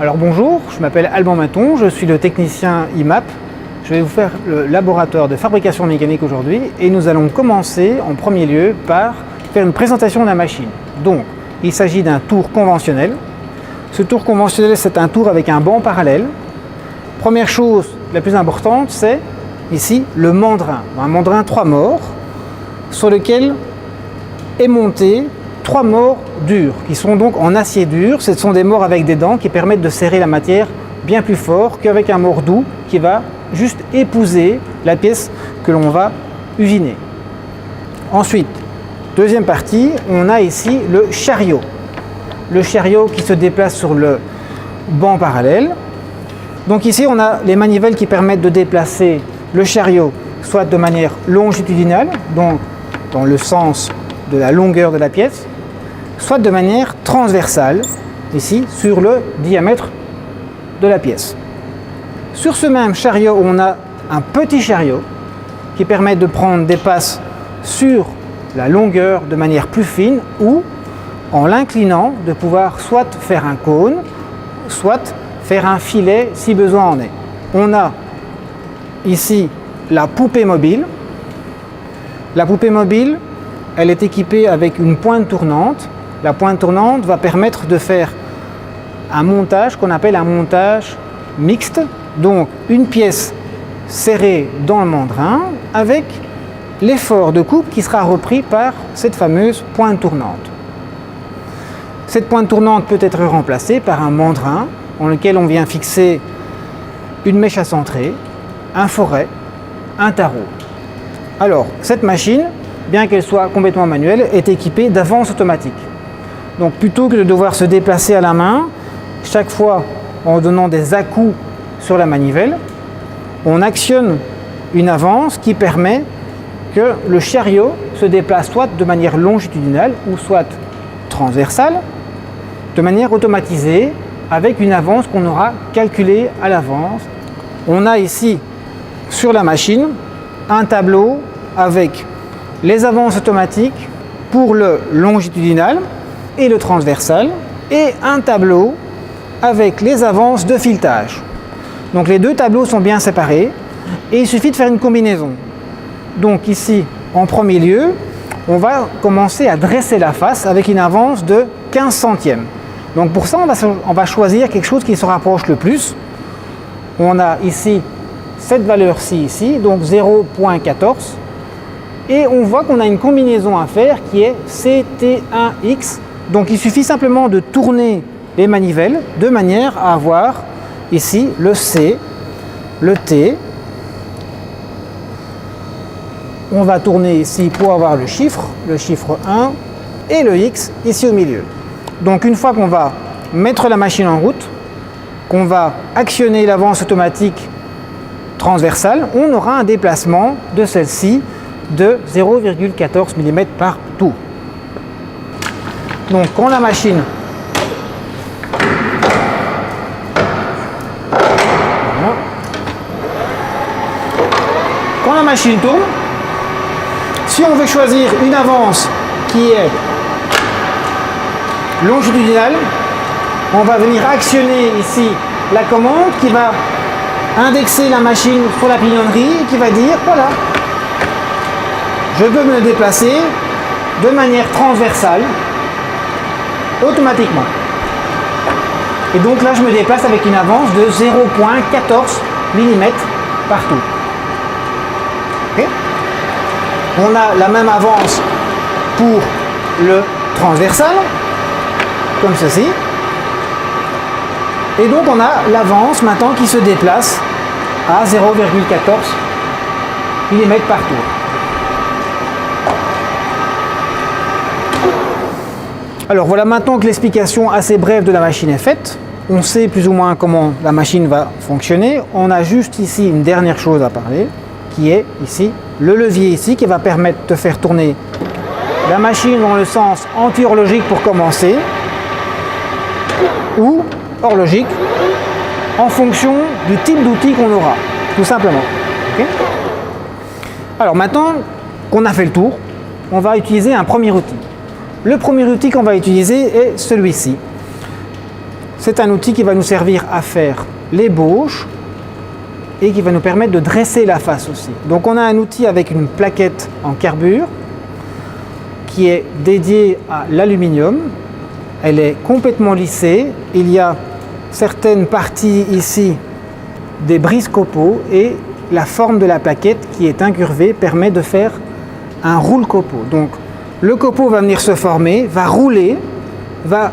Alors bonjour, je m'appelle Alban Maton, je suis le technicien IMAP. Je vais vous faire le laboratoire de fabrication mécanique aujourd'hui et nous allons commencer en premier lieu par faire une présentation de la machine. Donc, il s'agit d'un tour conventionnel. Ce tour conventionnel, c'est un tour avec un banc parallèle. Première chose la plus importante, c'est ici le mandrin. Un mandrin 3 morts sur lequel est monté 3 morts durs, qui sont donc en acier dur. Ce sont des morts avec des dents qui permettent de serrer la matière bien plus fort qu'avec un mort doux qui va juste épouser la pièce que l'on va usiner. Ensuite, deuxième partie, on a ici le chariot. Le chariot qui se déplace sur le banc parallèle. Donc ici, on a les manivelles qui permettent de déplacer le chariot soit de manière longitudinale, donc dans le sens de la longueur de la pièce, soit de manière transversale, ici, sur le diamètre de la pièce. Sur ce même chariot, on a un petit chariot qui permet de prendre des passes sur la longueur de manière plus fine ou, en l'inclinant, de pouvoir soit faire un cône, soit faire un filet si besoin en est. On a ici la poupée mobile. La poupée mobile, elle est équipée avec une pointe tournante. La pointe tournante va permettre de faire un montage qu'on appelle un montage mixte. Donc une pièce serrée dans le mandrin avec l'effort de coupe qui sera repris par cette fameuse pointe tournante. Cette pointe tournante peut être remplacée par un mandrin dans lequel on vient fixer une mèche à centrer, un foret, un tarot. Alors, cette machine, bien qu'elle soit complètement manuelle, est équipée d'avances automatiques. Donc, plutôt que de devoir se déplacer à la main, chaque fois en donnant des à-coups sur la manivelle, on actionne une avance qui permet que le chariot se déplace soit de manière longitudinale ou soit transversale, de manière automatisée, avec une avance qu'on aura calculée à l'avance. On a ici, sur la machine, un tableau avec les avances automatiques pour le longitudinal et le transversal, et un tableau avec les avances de filetage. Donc les deux tableaux sont bien séparés, et il suffit de faire une combinaison. Donc ici, en premier lieu, on va commencer à dresser la face avec une avance de 15 centièmes. Donc pour ça, on va choisir quelque chose qui se rapproche le plus. On a ici cette valeur-ci, ici, donc 0,14. Et on voit qu'on a une combinaison à faire qui est CT1X. Donc il suffit simplement de tourner les manivelles de manière à avoir ici le C, le T. On va tourner ici pour avoir le chiffre 1 et le X ici au milieu. Donc une fois qu'on va mettre la machine en route, qu'on va actionner l'avance automatique transversale, on aura un déplacement de celle-ci de 0,14 mm par tour. Donc quand la machine tourne, si on veut choisir une avance qui est longitudinale, on va venir actionner ici la commande qui va indexer la machine sur la pignonnerie et qui va dire voilà, je veux me déplacer de manière transversale automatiquement. Et donc là je me déplace avec une avance de 0,14 mm par tour. Okay. On a la même avance pour le transversal, comme ceci. Et donc on a l'avance maintenant qui se déplace à 0,14 mm par tour. Alors voilà, maintenant que l'explication assez brève de la machine est faite, on sait plus ou moins comment la machine va fonctionner. On a juste ici une dernière chose à parler, qui est ici le levier ici qui va permettre de faire tourner la machine dans le sens anti-horlogique pour commencer, ou horlogique en fonction du type d'outil qu'on aura, tout simplement. Okay. Alors maintenant qu'on a fait le tour, on va utiliser un premier outil. Le premier outil qu'on va utiliser est celui-ci. c'est un outil qui va nous servir à faire l'ébauche et qui va nous permettre de dresser la face aussi. Donc on a un outil avec une plaquette en carbure qui est dédiée à l'aluminium. Elle est complètement lissée. Il y a certaines parties ici des brise-copeaux et la forme de la plaquette qui est incurvée permet de faire un roule-copeau. Donc le copeau va venir se former, va rouler, va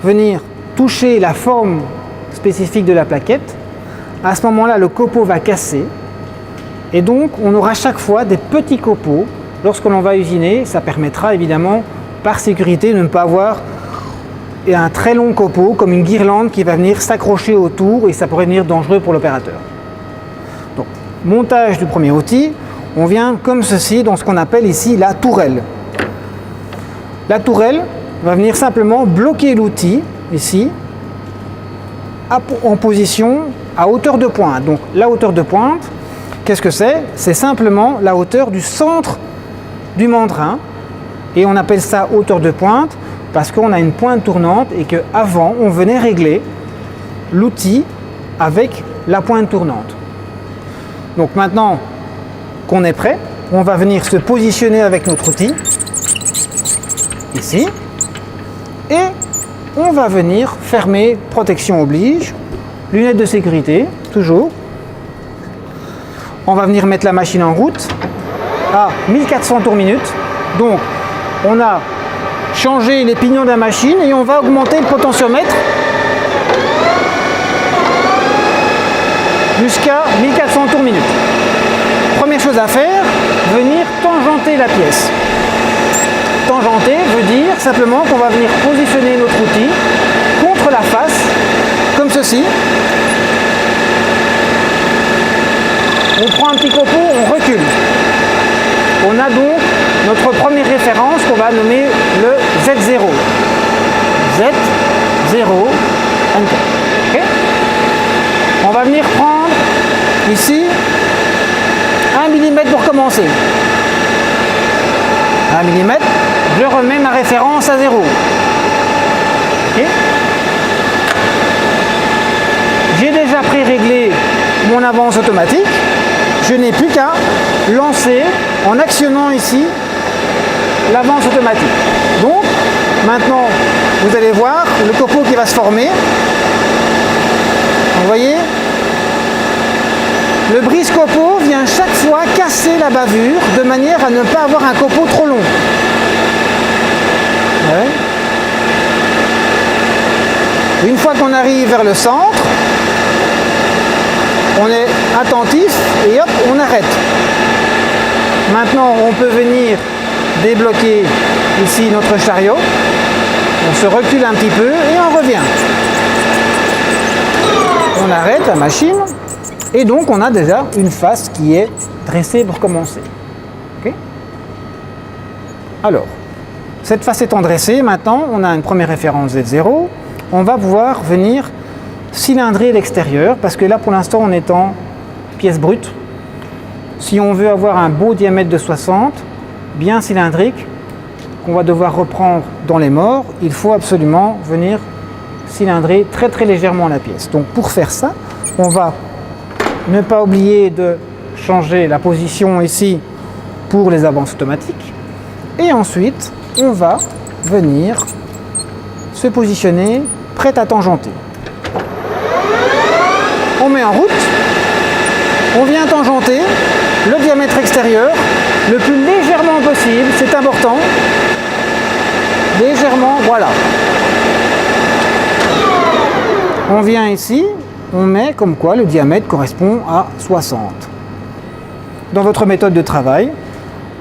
venir toucher la forme spécifique de la plaquette. À ce moment-là, le copeau va casser et donc on aura chaque fois des petits copeaux. Lorsque l'on va usiner, ça permettra évidemment par sécurité de ne pas avoir un très long copeau comme une guirlande qui va venir s'accrocher autour et ça pourrait devenir dangereux pour l'opérateur. Donc, montage du premier outil, on vient comme ceci dans ce qu'on appelle ici la tourelle. La tourelle va venir simplement bloquer l'outil ici en position à hauteur de pointe. Donc la hauteur de pointe, qu'est-ce que c'est? C'est simplement la hauteur du centre du mandrin et on appelle ça hauteur de pointe parce qu'on a une pointe tournante et qu'avant on venait régler l'outil avec la pointe tournante. Donc maintenant qu'on est prêt, on va venir se positionner avec notre outil ici et on va venir fermer, protection oblige, lunettes de sécurité, toujours. On va venir mettre la machine en route à 1400 tours minute. Donc on a changé les pignons de la machine et on va augmenter le potentiomètre jusqu'à 1400 tours minute. Première chose à faire, venir tangenter la pièce. Tangenter veut dire simplement qu'on va venir positionner notre outil contre la face, comme ceci. On prend un petit copeau, on recule. On a donc notre première référence qu'on va nommer le Z0. Z0, Enter. Okay. On va venir prendre ici 1 mm pour commencer. 1 mm, je remets ma référence à 0. Okay. J'ai déjà pré-réglé mon avance automatique. Je n'ai plus qu'à lancer en actionnant ici l'avance automatique. Donc maintenant vous allez voir le copeau qui va se former. Vous voyez, le brise-copeau vient chaque fois casser la bavure de manière à ne pas avoir un copeau trop long. Ouais. Une fois qu'on arrive vers le centre, on est attentif et hop, on arrête. Maintenant, on peut venir débloquer ici notre chariot. On se recule un petit peu et on revient. On arrête la machine et donc on a déjà une face qui est dressée pour commencer. Okay. Alors, cette face étant dressée, maintenant on a une première référence Z0. On va pouvoir venir cylindrer l'extérieur parce que là pour l'instant on est en pièce brute. Si on veut avoir un beau diamètre de 60, bien cylindrique, qu'on va devoir reprendre dans les morts, il faut absolument venir cylindrer très très légèrement la pièce. Donc pour faire ça, on va ne pas oublier de changer la position ici pour les avances automatiques. Et ensuite, on va venir se positionner prêt à tangenter. On met en route, on vient tangenter le diamètre extérieur le plus légèrement possible, c'est important. Légèrement, voilà. On vient ici, on met comme quoi le diamètre correspond à 60. Dans votre méthode de travail,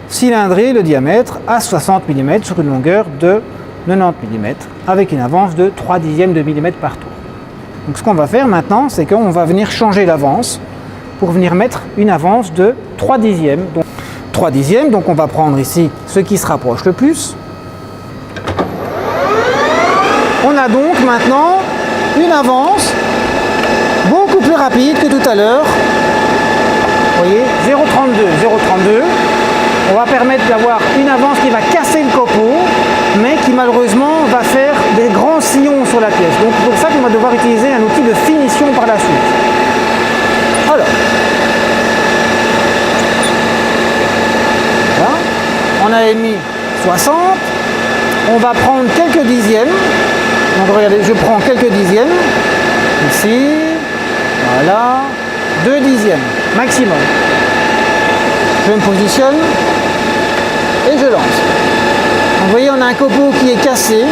cylindrez le diamètre à 60 mm sur une longueur de 90 mm avec une avance de 3/10 de millimètre par tour. Donc ce qu'on va faire maintenant, c'est qu'on va venir changer l'avance pour venir mettre une avance de 3/10. Donc 3/10, donc on va prendre ici ce qui se rapproche le plus. On a donc maintenant une avance beaucoup plus rapide que tout à l'heure. Vous voyez, 0,32. On va permettre d'avoir une avance qui va casser le copeau, mais qui malheureusement va faire des grands sillons sur la pièce. Donc c'est pour ça qu'on va devoir 60. On va prendre quelques dixièmes. Donc regardez, je prends quelques dixièmes. Ici, voilà, 2 dixièmes maximum. Je me positionne et je lance. Donc, vous voyez, on a un copeau qui est cassé.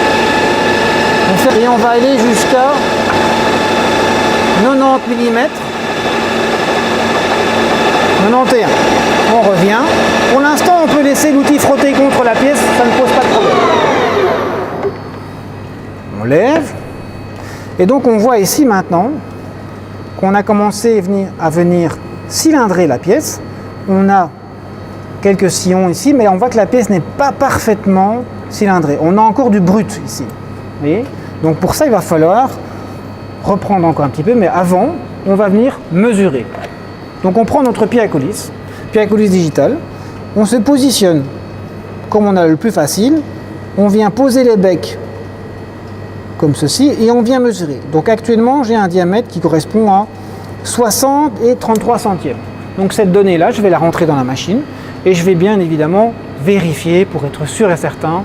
Et on va aller jusqu'à 90 mm. 91. On revient. Pour l'instant, on peut laisser l'outil frotter contre la pièce, ça ne pose pas de problème. On lève. Et donc, on voit ici maintenant qu'on a commencé à venir cylindrer la pièce. On a quelques sillons ici, mais on voit que la pièce n'est pas parfaitement cylindrée. On a encore du brut ici. Vous voyez ? Donc pour ça, il va falloir reprendre encore un petit peu, mais avant, on va venir mesurer. Donc on prend notre pied à coulisse digital, on se positionne comme on a le plus facile, on vient poser les becs comme ceci et on vient mesurer. Donc actuellement, j'ai un diamètre qui correspond à 60 et 33 centièmes. Donc cette donnée-là, je vais la rentrer dans la machine et je vais bien évidemment vérifier pour être sûr et certain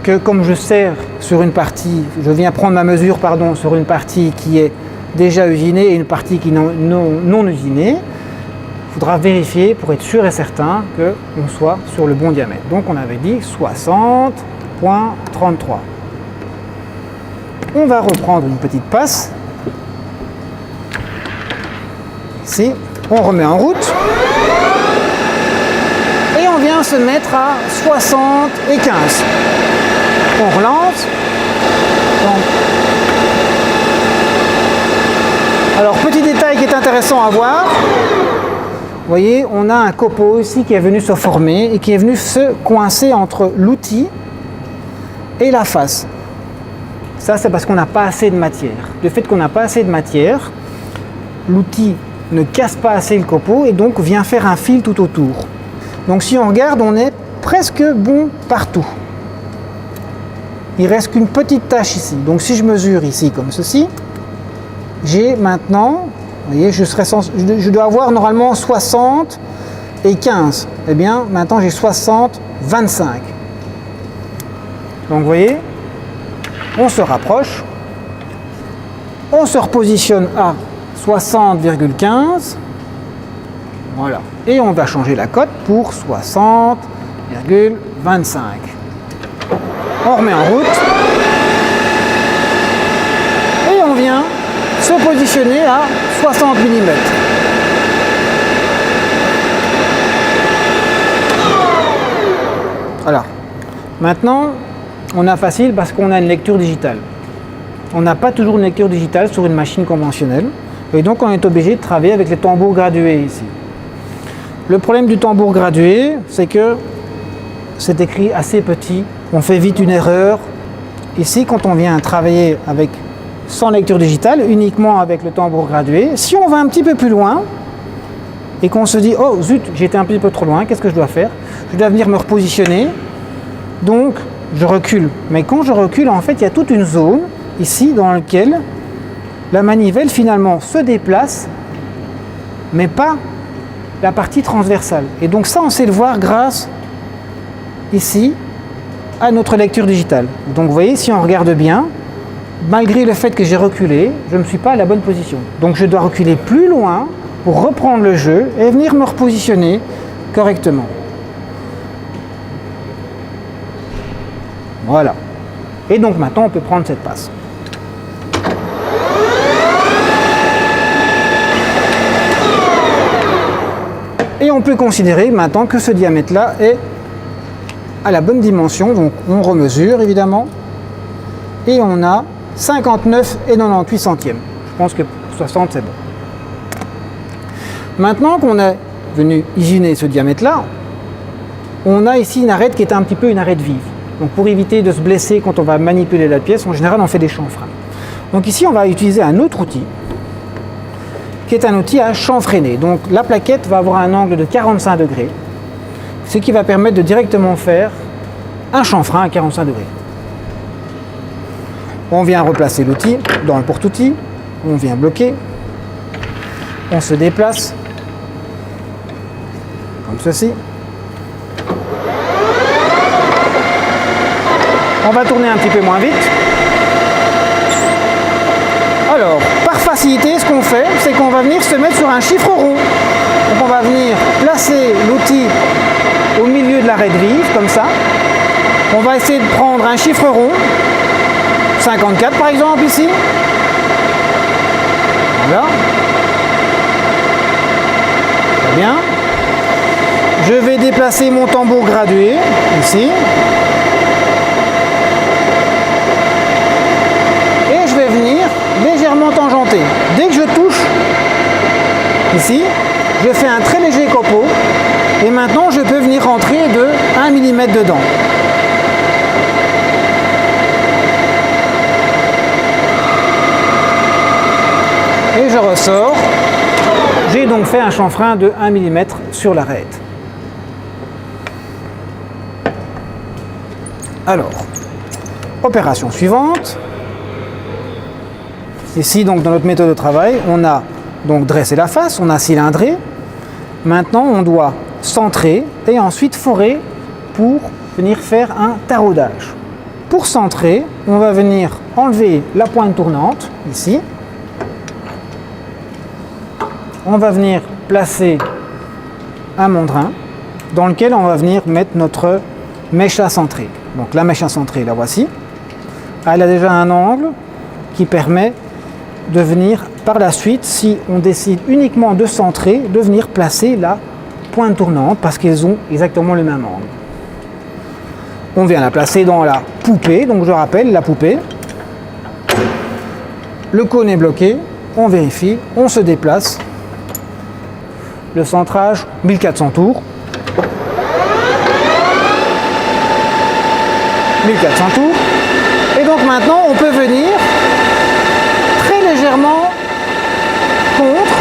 que comme je sers sur une partie, je viens prendre ma mesure sur une partie qui est déjà usinée et une partie qui est non usinée, il faudra vérifier pour être sûr et certain qu'on soit sur le bon diamètre. Donc on avait dit 60,33. On va reprendre une petite passe. Ici, on remet en route. Et on vient se mettre à 75. On relance. Donc, alors, petit détail qui est intéressant à voir. Vous voyez, on a un copeau ici qui est venu se former et qui est venu se coincer entre l'outil et la face. Ça, c'est parce qu'on n'a pas assez de matière. Le fait qu'on n'a pas assez de matière, l'outil ne casse pas assez le copeau et donc vient faire un fil tout autour. Donc si on regarde, on est presque bon partout. Il reste qu'une petite tache ici. Donc si je mesure ici comme ceci, j'ai maintenant, vous voyez, je dois avoir normalement 60 et 15. Eh bien, maintenant j'ai 60, 25. Donc vous voyez, on se rapproche, on se repositionne à 60,15. Voilà. Et on va changer la cote pour 60,25. On remet en route. Et on vient se positionner à 60 mm. Alors, maintenant, on a facile parce qu'on a une lecture digitale. On n'a pas toujours une lecture digitale sur une machine conventionnelle. Et donc, on est obligé de travailler avec les tambours gradués ici. Le problème du tambour gradué, c'est que c'est écrit assez petit. On fait vite une erreur. Ici, quand on vient travailler sans lecture digitale, uniquement avec le tambour gradué, si on va un petit peu plus loin et qu'on se dit « Oh zut, j'étais un petit peu trop loin, qu'est-ce que je dois faire ?» Je dois venir me repositionner. Donc, je recule. Mais quand je recule, en fait, il y a toute une zone ici dans laquelle la manivelle finalement se déplace, mais pas la partie transversale. Et donc ça, on sait le voir grâce ici à notre lecture digitale. Donc vous voyez, si on regarde bien, malgré le fait que j'ai reculé, je ne suis pas à la bonne position. Donc je dois reculer plus loin pour reprendre le jeu et venir me repositionner correctement. Voilà. Et donc maintenant, on peut prendre cette passe. Et on peut considérer maintenant que ce diamètre-là est à la bonne dimension. Donc on remesure évidemment. Et on a 59 et 98 centièmes. Je pense que pour 60 c'est bon. Maintenant qu'on est venu usiner ce diamètre-là, on a ici une arête qui est un petit peu une arête vive. Donc pour éviter de se blesser quand on va manipuler la pièce, en général on fait des chanfreins. Donc ici on va utiliser un autre outil, qui est un outil à chanfreiner. Donc la plaquette va avoir un angle de 45 degrés, ce qui va permettre de directement faire un chanfrein à 45 degrés. On vient replacer l'outil dans le porte-outil, on vient bloquer, on se déplace, comme ceci. On va tourner un petit peu moins vite. Alors, par facilité, ce qu'on fait, c'est qu'on va venir se mettre sur un chiffre rond. Donc on va venir placer l'outil au milieu de l'arrêt de vive, comme ça. On va essayer de prendre un chiffre rond, 54 par exemple ici. Voilà. Très bien. Je vais déplacer mon tambour gradué, ici. Et je vais venir légèrement tangenter. Dès que je touche, ici, je fais un très léger copeau. Et maintenant, je peux venir rentrer de 1 mm dedans. Et je ressors. J'ai donc fait un chanfrein de 1 mm sur l'arête. Alors, opération suivante. Ici, donc, dans notre méthode de travail, on a donc dressé la face, on a cylindré. Maintenant, on doit centrer et ensuite forer pour venir faire un taraudage. Pour centrer, on va venir enlever la pointe tournante, ici. On va venir placer un mondrin dans lequel on va venir mettre notre mèche à centrer. Donc la mèche à centrer, la voici. Elle a déjà un angle qui permet de venir par la suite, si on décide uniquement de centrer, de venir placer la pointe tournante parce qu'ils ont exactement le même angle. On vient la placer dans la poupée, donc je rappelle la poupée. Le cône est bloqué, on vérifie, on se déplace. Le centrage, 1400 tours. 1400 tours. Et donc maintenant, on peut venir très légèrement contre.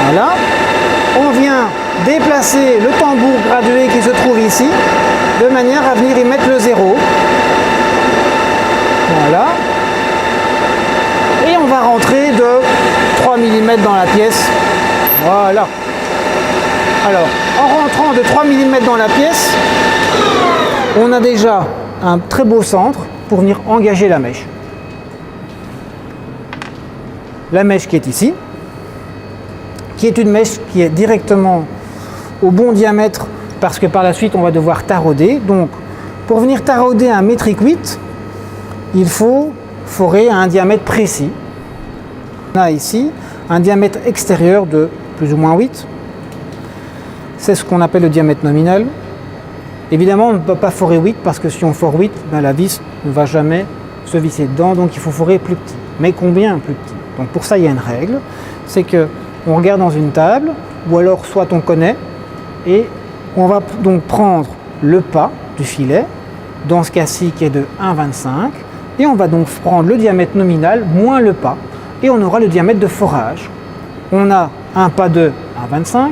Voilà. On vient déplacer le tambour gradué qui se trouve ici, de manière à venir y mettre le 0. Voilà. Et on va rentrer de 3 mm dans la pièce. Voilà. Alors, en rentrant de 3 mm dans la pièce, on a déjà un très beau centre pour venir engager la mèche. La mèche qui est ici, qui est une mèche qui est directement au bon diamètre parce que par la suite on va devoir tarauder. Donc, pour venir tarauder un métrique 8, il faut forer à un diamètre précis. On a ici un diamètre extérieur de plus ou moins 8. C'est ce qu'on appelle le diamètre nominal. Évidemment, on ne peut pas forer 8 parce que si on fore 8, ben la vis ne va jamais se visser dedans, donc il faut forer plus petit. Mais combien plus petit? Donc pour ça, il y a une règle, c'est que on regarde dans une table, ou alors soit on connaît, et on va donc prendre le pas du filet, dans ce cas-ci qui est de 1,25, et on va donc prendre le diamètre nominal moins le pas, et on aura le diamètre de forage. On a un pas de 1,25,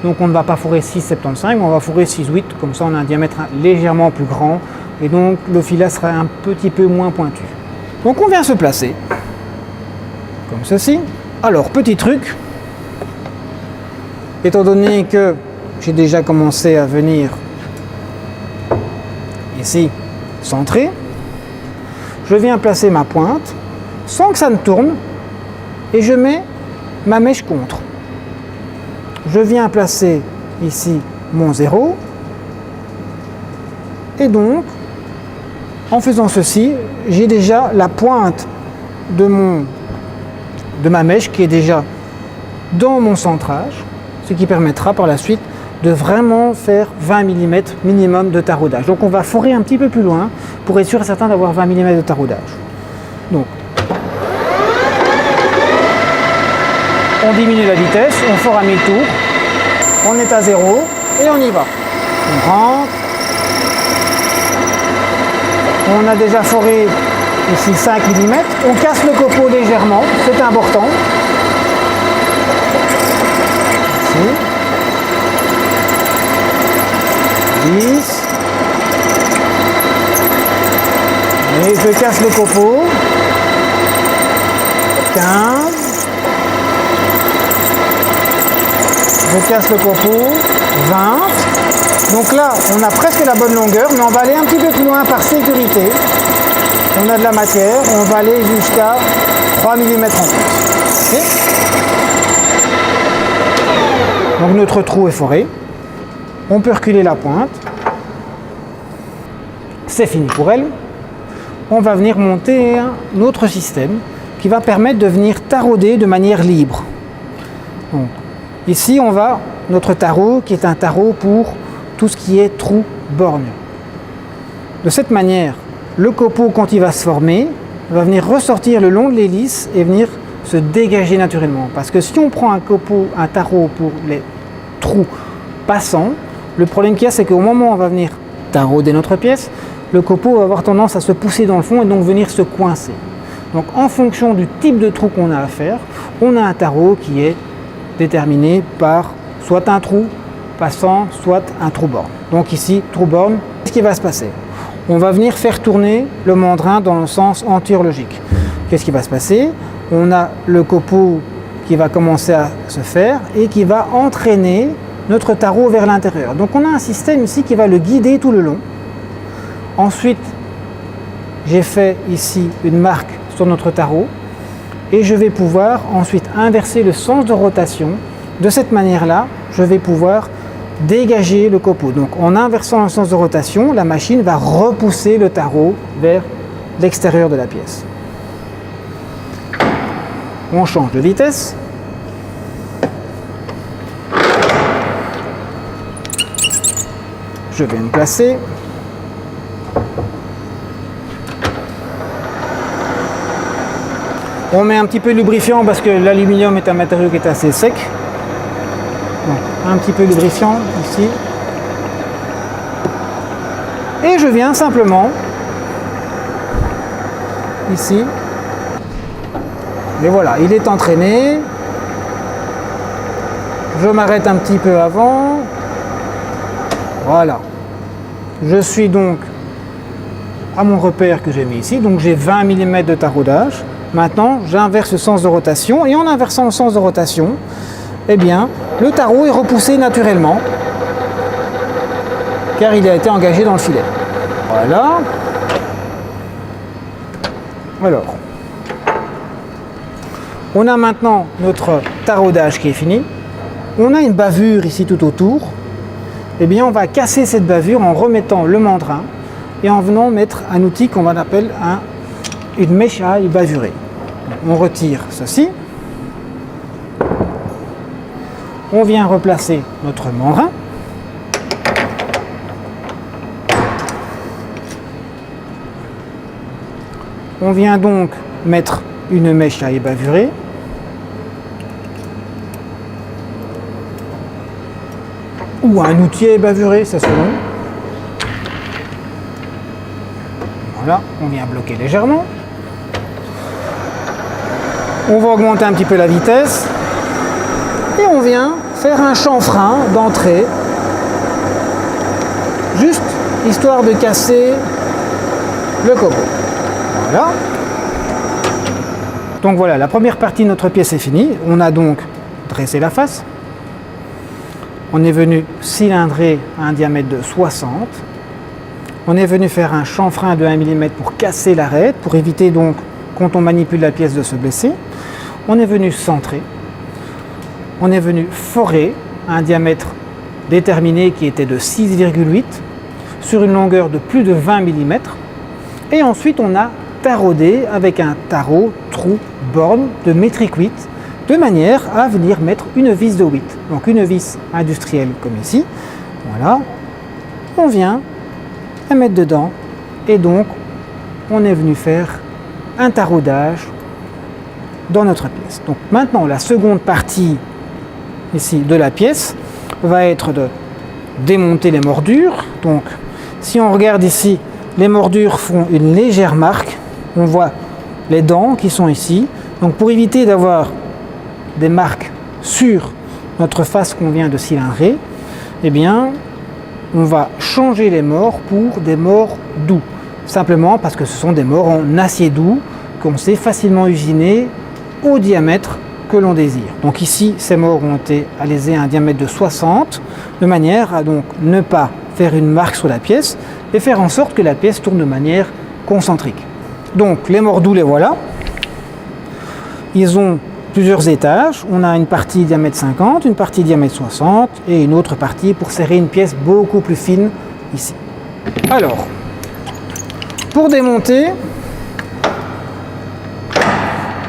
donc on ne va pas forer 6,75, mais on va forer 6,8, comme ça on a un diamètre légèrement plus grand, et donc le filet sera un petit peu moins pointu. Donc on vient se placer, comme ceci. Alors, petit truc, étant donné que j'ai déjà commencé à venir ici centrer, je viens placer ma pointe sans que ça ne tourne et je mets ma mèche contre. Je viens placer ici mon 0 et donc en faisant ceci, j'ai déjà la pointe de ma mèche qui est déjà dans mon centrage, ce qui permettra par la suite de vraiment faire 20 mm minimum de taraudage. Donc on va forer un petit peu plus loin pour être sûr et certain d'avoir 20 mm de taraudage. Donc on diminue la vitesse, on fore à 1000 tours, on est à 0 et on y va. On rentre. On a déjà foré ici 5 mm. On casse le copeau légèrement, c'est important. Ici. 10. Et je casse le copeau. 15. Je casse le copeau. 20. Donc là, on a presque la bonne longueur, mais on va aller un petit peu plus loin par sécurité. On a de la matière, on va aller jusqu'à 3 mm en plus. Okay. Donc notre trou est foré. On peut reculer la pointe. C'est fini pour elle. On va venir monter un autre système qui va permettre de venir tarauder de manière libre. Donc, ici, on va notre tarot qui est un tarot pour tout ce qui est trou borgne. De cette manière, le copeau, quand il va se former, va venir ressortir le long de l'hélice et venir se dégager naturellement. Parce que si on prend un tarot pour les trous passants, le problème qu'il y a, c'est qu'au moment où on va venir tarauder notre pièce, le copeau va avoir tendance à se pousser dans le fond et donc venir se coincer. Donc en fonction du type de trou qu'on a à faire, on a un tarot qui est déterminé par soit un trou passant, soit un trou borne. Donc ici, trou borne, qu'est-ce qui va se passer? On va venir faire tourner le mandrin dans le sens anti-horlogique. Qu'est-ce qui va se passer? On a le copeau qui va commencer à se faire et qui va entraîner notre tarot vers l'intérieur. Donc on a un système ici qui va le guider tout le long. Ensuite, j'ai fait ici une marque sur notre tarot et je vais pouvoir ensuite inverser le sens de rotation. De cette manière-là, je vais pouvoir dégager le copeau. Donc en inversant le sens de rotation, la machine va repousser le tarot vers l'extérieur de la pièce. On change de vitesse. Je vais me placer. On met un petit peu de lubrifiant parce que l'aluminium est un matériau qui est assez sec. Donc, un petit peu de lubrifiant ici. Et je viens simplement ici. Et voilà, il est entraîné. Je m'arrête un petit peu avant. Voilà. Je suis donc à mon repère que j'ai mis ici. Donc j'ai 20 mm de taraudage. Maintenant, j'inverse le sens de rotation. Et en inversant le sens de rotation, eh bien, le tarot est repoussé naturellement. Car il a été engagé dans le filet. Voilà. Alors, on a maintenant notre taraudage qui est fini. On a une bavure ici tout autour. Eh bien, on va casser cette bavure en remettant le mandrin et en venant mettre un outil qu'on appelle une mèche à bavurée. On retire ceci. On vient replacer notre mandrin. On vient donc mettre une mèche à ébavurer. Ou un outil à ébavurer, c'est selon. Voilà, on vient bloquer légèrement. On va augmenter un petit peu la vitesse. Et on vient faire un chanfrein d'entrée. Juste histoire de casser le copeau. Voilà. Donc voilà, la première partie de notre pièce est finie. On a donc dressé la face. On est venu cylindrer à un diamètre de 60. On est venu faire un chanfrein de 1 mm pour casser l'arête, pour éviter donc, quand on manipule la pièce, de se blesser. On est venu centrer. On est venu forer à un diamètre déterminé qui était de 6,8 sur une longueur de plus de 20 mm. Et ensuite, on a taraudé avec un tarot trou borne de métrique 8 de manière à venir mettre une vis de 8. Donc une vis industrielle comme ici. Voilà. On vient la mettre dedans et donc on est venu faire un taraudage dans notre pièce. Donc maintenant la seconde partie ici de la pièce va être de démonter les mordures. Donc si on regarde ici, les mordures font une légère marque. On voit les dents qui sont ici. Donc pour éviter d'avoir des marques sur notre face qu'on vient de cylindrer, eh bien, on va changer les morts pour des morts doux. Simplement parce que ce sont des morts en acier doux qu'on sait facilement usiner au diamètre que l'on désire. Donc ici, ces morts ont été alésés à un diamètre de 60, de manière à donc ne pas faire une marque sur la pièce et faire en sorte que la pièce tourne de manière concentrique. Donc les morts doux, les voilà. Ils ont plusieurs étages. On a une partie diamètre 50, une partie diamètre 60 et une autre partie pour serrer une pièce beaucoup plus fine ici. Alors, pour démonter,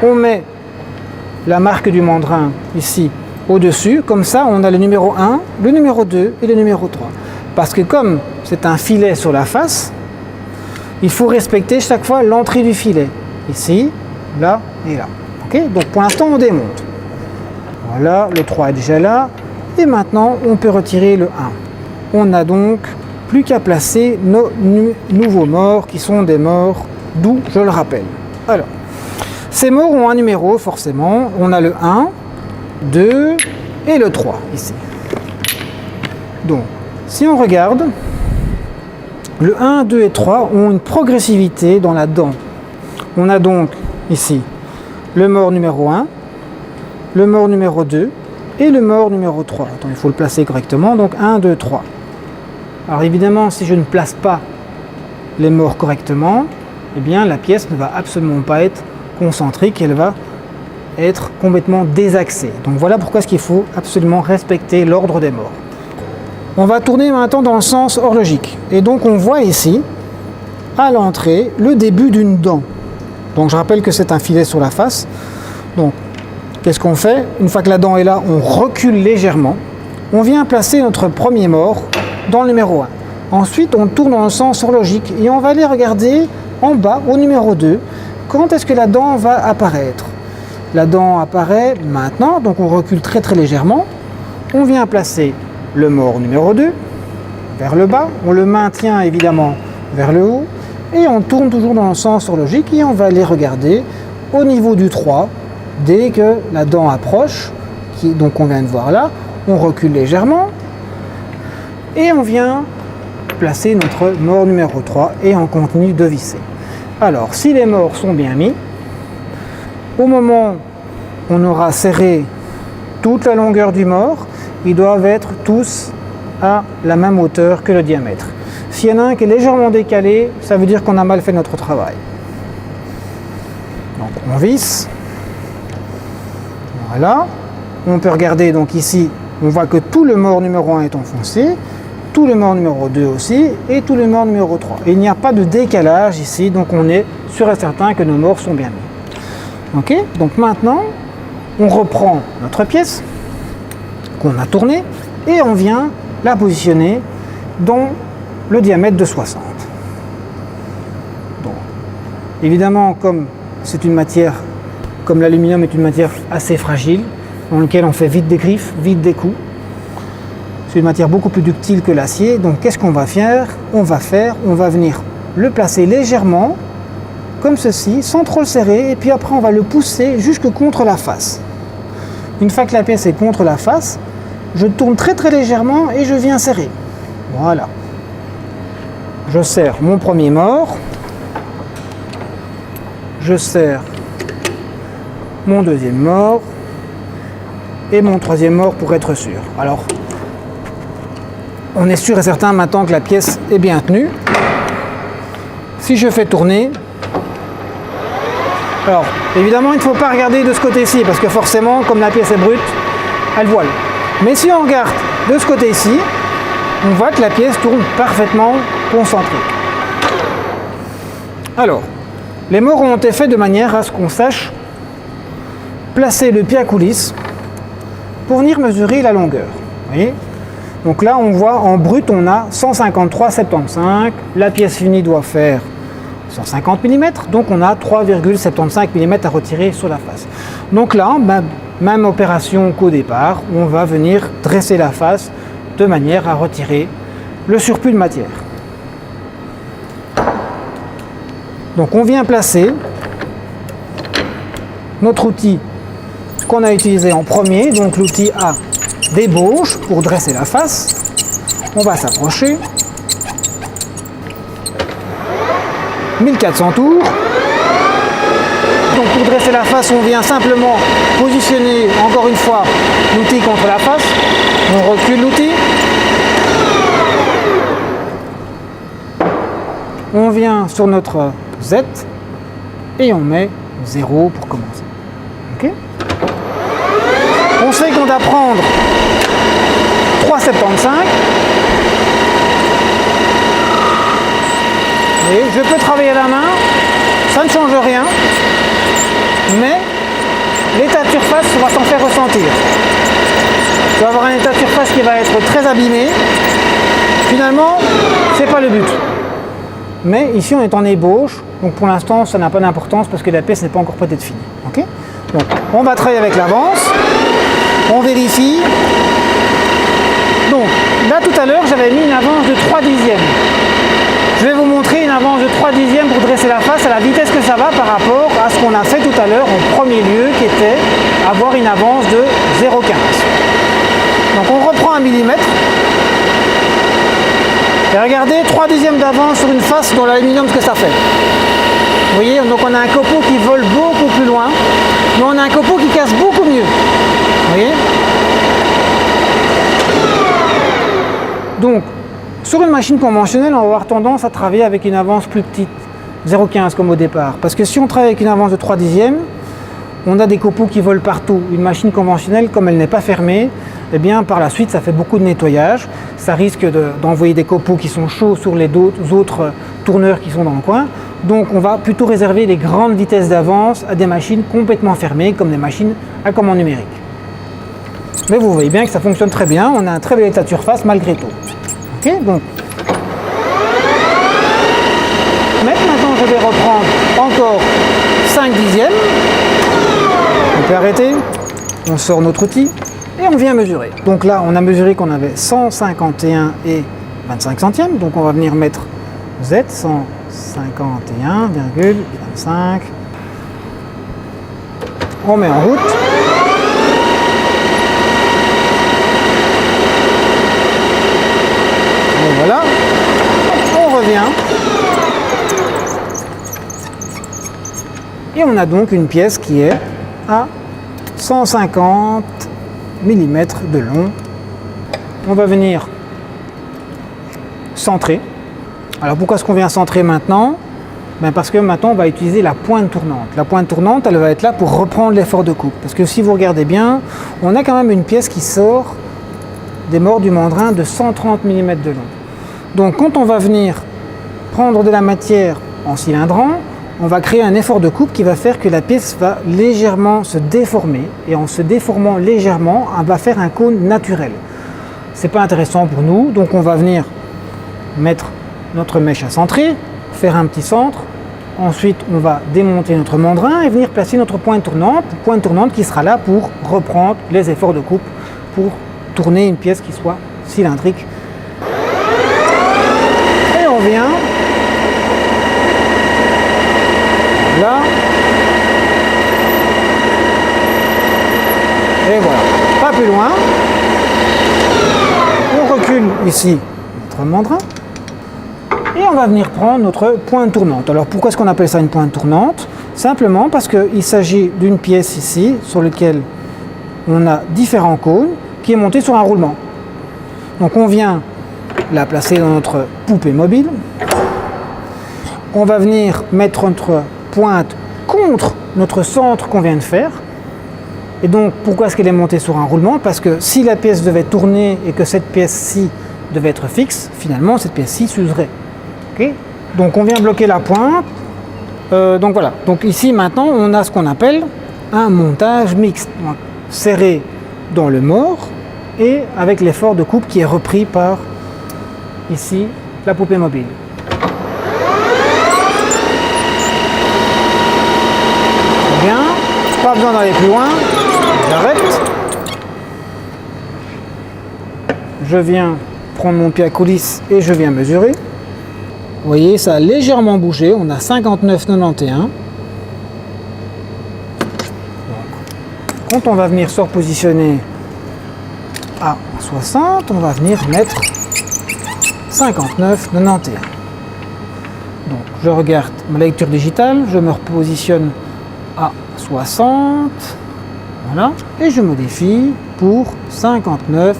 on met la marque du mandrin ici au-dessus. Comme ça, on a le numéro 1, le numéro 2 et le numéro 3. Parce que comme c'est un filet sur la face, il faut respecter chaque fois l'entrée du filet. Ici, là et là. Okay, donc pour l'instant, on démonte. Voilà, le 3 est déjà là. Et maintenant, on peut retirer le 1. On n'a donc plus qu'à placer nos nouveaux morts, qui sont des morts doux, je le rappelle. Alors, ces morts ont un numéro, forcément. On a le 1, 2 et le 3, ici. Donc, si on regarde, le 1, 2 et 3 ont une progressivité dans la dent. On a donc, ici, le mort numéro 1, le mort numéro 2 et le mort numéro 3. Attends, il faut le placer correctement. Donc 1, 2, 3. Alors évidemment, si je ne place pas les morts correctement, eh bien la pièce ne va absolument pas être concentrique, elle va être complètement désaxée. Donc voilà pourquoi il faut absolument respecter l'ordre des morts. On va tourner maintenant dans le sens horlogique. Et donc on voit ici, à l'entrée, le début d'une dent. Donc je rappelle que c'est un filet sur la face. Donc qu'est-ce qu'on fait? Une fois que la dent est là, on recule légèrement. On vient placer notre premier mort dans le numéro 1. Ensuite, on tourne dans le sens horlogique et on va aller regarder en bas au numéro 2. Quand est-ce que la dent va apparaître? La dent apparaît maintenant, donc on recule très très légèrement. On vient placer le mort numéro 2 vers le bas. On le maintient évidemment vers le haut. Et on tourne toujours dans le sens horlogique et on va aller regarder au niveau du 3, dès que la dent approche, donc on vient de voir là, on recule légèrement et on vient placer notre mort numéro 3 et on continue de visser. Alors, si les morts sont bien mis, au moment où on aura serré toute la longueur du mort, ils doivent être tous à la même hauteur que le diamètre. S'il y en a un qui est légèrement décalé, ça veut dire qu'on a mal fait notre travail. Donc on visse. Voilà. On peut regarder donc ici, on voit que tout le mort numéro 1 est enfoncé, tout le mort numéro 2 aussi, et tout le mort numéro 3. Et il n'y a pas de décalage ici, donc on est sûr et certain que nos morts sont bien mis. Ok, donc maintenant, on reprend notre pièce qu'on a tournée et on vient la positionner dans le diamètre de 60. Donc, évidemment, comme c'est une matière, comme l'aluminium est une matière assez fragile, dans laquelle on fait vite des griffes, vite des coups, c'est une matière beaucoup plus ductile que l'acier, donc qu'est-ce qu'on va faire? On va venir le placer légèrement, comme ceci, sans trop le serrer, et puis après on va le pousser jusque contre la face. Une fois que la pièce est contre la face, je tourne très très légèrement et je viens serrer. Voilà. Je serre mon premier mort, je serre mon deuxième mort et mon troisième mort pour être sûr. Alors, on est sûr et certain maintenant que la pièce est bien tenue. Si je fais tourner, alors évidemment il ne faut pas regarder de ce côté-ci parce que forcément, comme la pièce est brute, elle voile. Mais si on regarde de ce côté-ci, on voit que la pièce tourne parfaitement concentrique. Alors, les morts ont été faits de manière à ce qu'on sache placer le pied à coulisse pour venir mesurer la longueur. Vous voyez ? Donc là, on voit en brut, on a 153,75. La pièce finie doit faire 150 mm, donc on a 3,75 mm à retirer sur la face. Donc là, même opération qu'au départ, on va venir dresser la face de manière à retirer le surplus de matière. Donc on vient placer notre outil qu'on a utilisé en premier, donc l'outil A d'ébauche pour dresser la face. On va s'approcher. 1400 tours. Donc pour dresser la face, on vient simplement positionner encore une fois l'outil contre la face. On recule l'outil. On vient sur notre Z et on met 0 pour commencer. Okay. On sait qu'on doit prendre 3,75. Et je peux travailler à la main, ça ne change rien, mais l'état de surface va s'en faire ressentir. Tu vas avoir un état de surface qui va être très abîmé. Finalement, ce n'est pas le but. Mais ici, on est en ébauche, donc pour l'instant, ça n'a pas d'importance parce que la pièce n'est pas encore peut-être finie. Okay, donc, on va travailler avec l'avance, on vérifie. Donc, là tout à l'heure, j'avais mis une avance de 3 dixièmes. Je vais vous montrer une avance de 3 dixièmes pour dresser la face à la vitesse que ça va par rapport à ce qu'on a fait tout à l'heure en premier lieu, qui était avoir une avance de 0,15. Donc on reprend un millimètre. Et regardez, 3 dixièmes d'avance sur une face dans l'aluminium, ce que ça fait. Vous voyez, donc on a un copeau qui vole beaucoup plus loin, mais on a un copeau qui casse beaucoup mieux. Vous voyez ? Donc, sur une machine conventionnelle, on va avoir tendance à travailler avec une avance plus petite, 0,15 comme au départ. Parce que si on travaille avec une avance de 3 dixièmes, on a des copeaux qui volent partout. Une machine conventionnelle, comme elle n'est pas fermée, eh bien par la suite ça fait beaucoup de nettoyage. Ça risque d'envoyer des copeaux qui sont chauds sur les autres tourneurs qui sont dans le coin. Donc on va plutôt réserver les grandes vitesses d'avance à des machines complètement fermées, comme des machines à commande numérique. Mais vous voyez bien que ça fonctionne très bien, on a un très bel état de surface malgré tout. Ok, donc. Maintenant je vais reprendre encore 5 dixièmes. On peut arrêter, on sort notre outil et on vient mesurer. Donc là on a mesuré qu'on avait 151 et 25 centièmes, donc on va venir mettre Z 151,25. On met en route. Et voilà, on revient. Et on a donc une pièce qui est à 150 mm de long. On va venir centrer. Alors pourquoi est-ce qu'on vient centrer maintenant? Parce que maintenant on va utiliser la pointe tournante. La pointe tournante, elle va être là pour reprendre l'effort de coupe. Parce que si vous regardez bien, on a quand même une pièce qui sort des morts du mandrin de 130 mm de long. Donc quand on va venir prendre de la matière en cilindrant, on va créer un effort de coupe qui va faire que la pièce va légèrement se déformer. Et en se déformant légèrement, elle va faire un cône naturel. C'est pas intéressant pour nous, donc on va venir mettre notre mèche à centrer, faire un petit centre. Ensuite, on va démonter notre mandrin et venir placer notre pointe tournante qui sera là pour reprendre les efforts de coupe, pour tourner une pièce qui soit cylindrique. Et on vient là. Et voilà, pas plus loin. On recule ici notre mandrin. Et on va venir prendre notre pointe tournante. Alors pourquoi est-ce qu'on appelle ça une pointe tournante? Simplement parce qu'il s'agit d'une pièce ici sur laquelle on a différents cônes qui est montée sur un roulement. Donc on vient la placer dans notre poupée mobile. On va venir mettre notre pointe contre notre centre qu'on vient de faire. Et donc pourquoi est-ce qu'elle est montée sur un roulement? Parce que si la pièce devait tourner et que cette pièce-ci devait être fixe, finalement cette pièce-ci s'userait. Okay. Donc on vient bloquer la pointe. Donc voilà. Donc ici maintenant on a ce qu'on appelle un montage mixte. Donc, serré dans le mort et avec l'effort de coupe qui est repris par ici la poupée mobile. Bien. Pas besoin d'aller plus loin. J'arrête. Je viens prendre mon pied à coulisse et je viens mesurer. Vous voyez, ça a légèrement bougé, on a 59,91. Quand on va venir se repositionner à 60, on va venir mettre 59,91. Donc je regarde ma lecture digitale, je me repositionne à 60, voilà, et je modifie pour 59,91.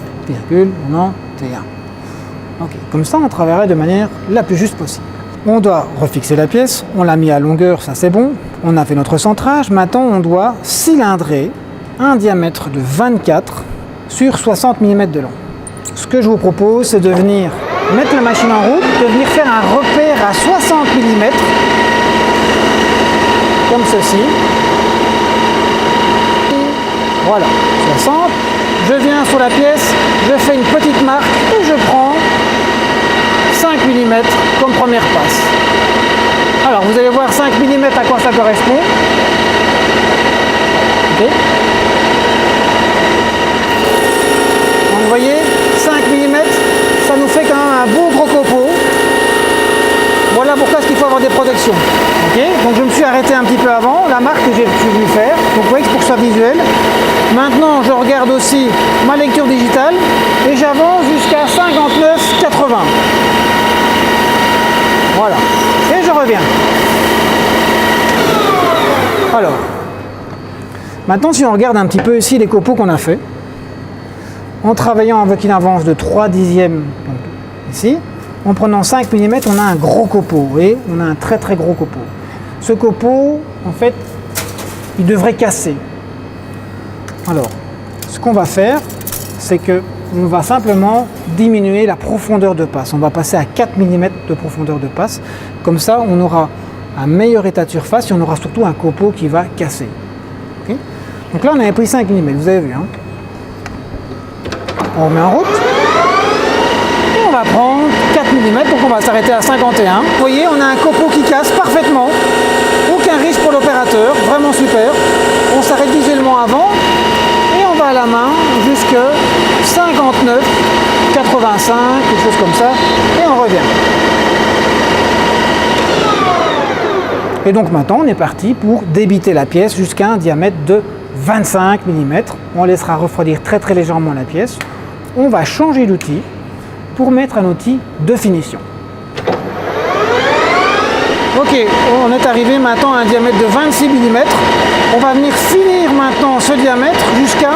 Ok, comme ça on travaillerait de manière la plus juste possible. On doit refixer la pièce, on l'a mis à longueur, ça c'est bon. On a fait notre centrage, maintenant on doit cylindrer un diamètre de 24 sur 60 mm de long. Ce que je vous propose, c'est de venir mettre la machine en route, de venir faire un repère à 60 mm, comme ceci. Voilà, 60. Je viens sur la pièce, je fais une petite marque et je prends 5 mm comme première passe. Alors vous allez voir 5 mm à quoi ça correspond. Okay. Donc vous voyez, 5 mm, ça nous fait quand même un beau gros copeau. Voilà pourquoi il faut avoir des protections. Okay. Donc je me suis arrêté un petit peu avant, la marque que j'ai voulu faire. Donc vous voyez que pour que ce soit visuel. Maintenant je regarde aussi ma lecture digitale et j'avance jusqu'à 59,80. Voilà. Et je reviens. Alors, maintenant si on regarde un petit peu ici les copeaux qu'on a fait, en travaillant avec une avance de 3 dixièmes, donc ici, en prenant 5 mm, on a un gros copeau, et on a un très très gros copeau. Ce copeau, en fait, il devrait casser. Alors, ce qu'on va faire, c'est que on va simplement diminuer la profondeur de passe. On va passer à 4 mm de profondeur de passe. Comme ça, on aura un meilleur état de surface et on aura surtout un copeau qui va casser. Okay. Donc là, on avait pris 5 mm, vous avez vu. Hein. On remet en route. Et on va prendre 4 mm, donc on va s'arrêter à 51. Vous voyez, on a un copeau qui casse parfaitement. Aucun risque pour l'opérateur, vraiment super. On s'arrête visuellement avant. Et on va à la main jusqu'à 59, 85, quelque chose comme ça, et on revient. Et donc maintenant on est parti pour débiter la pièce jusqu'à un diamètre de 25 mm. On laissera refroidir très très légèrement la pièce. On va changer d'outil pour mettre un outil de finition. Ok, on est arrivé maintenant à un diamètre de 26 mm. On va venir finir maintenant ce diamètre jusqu'à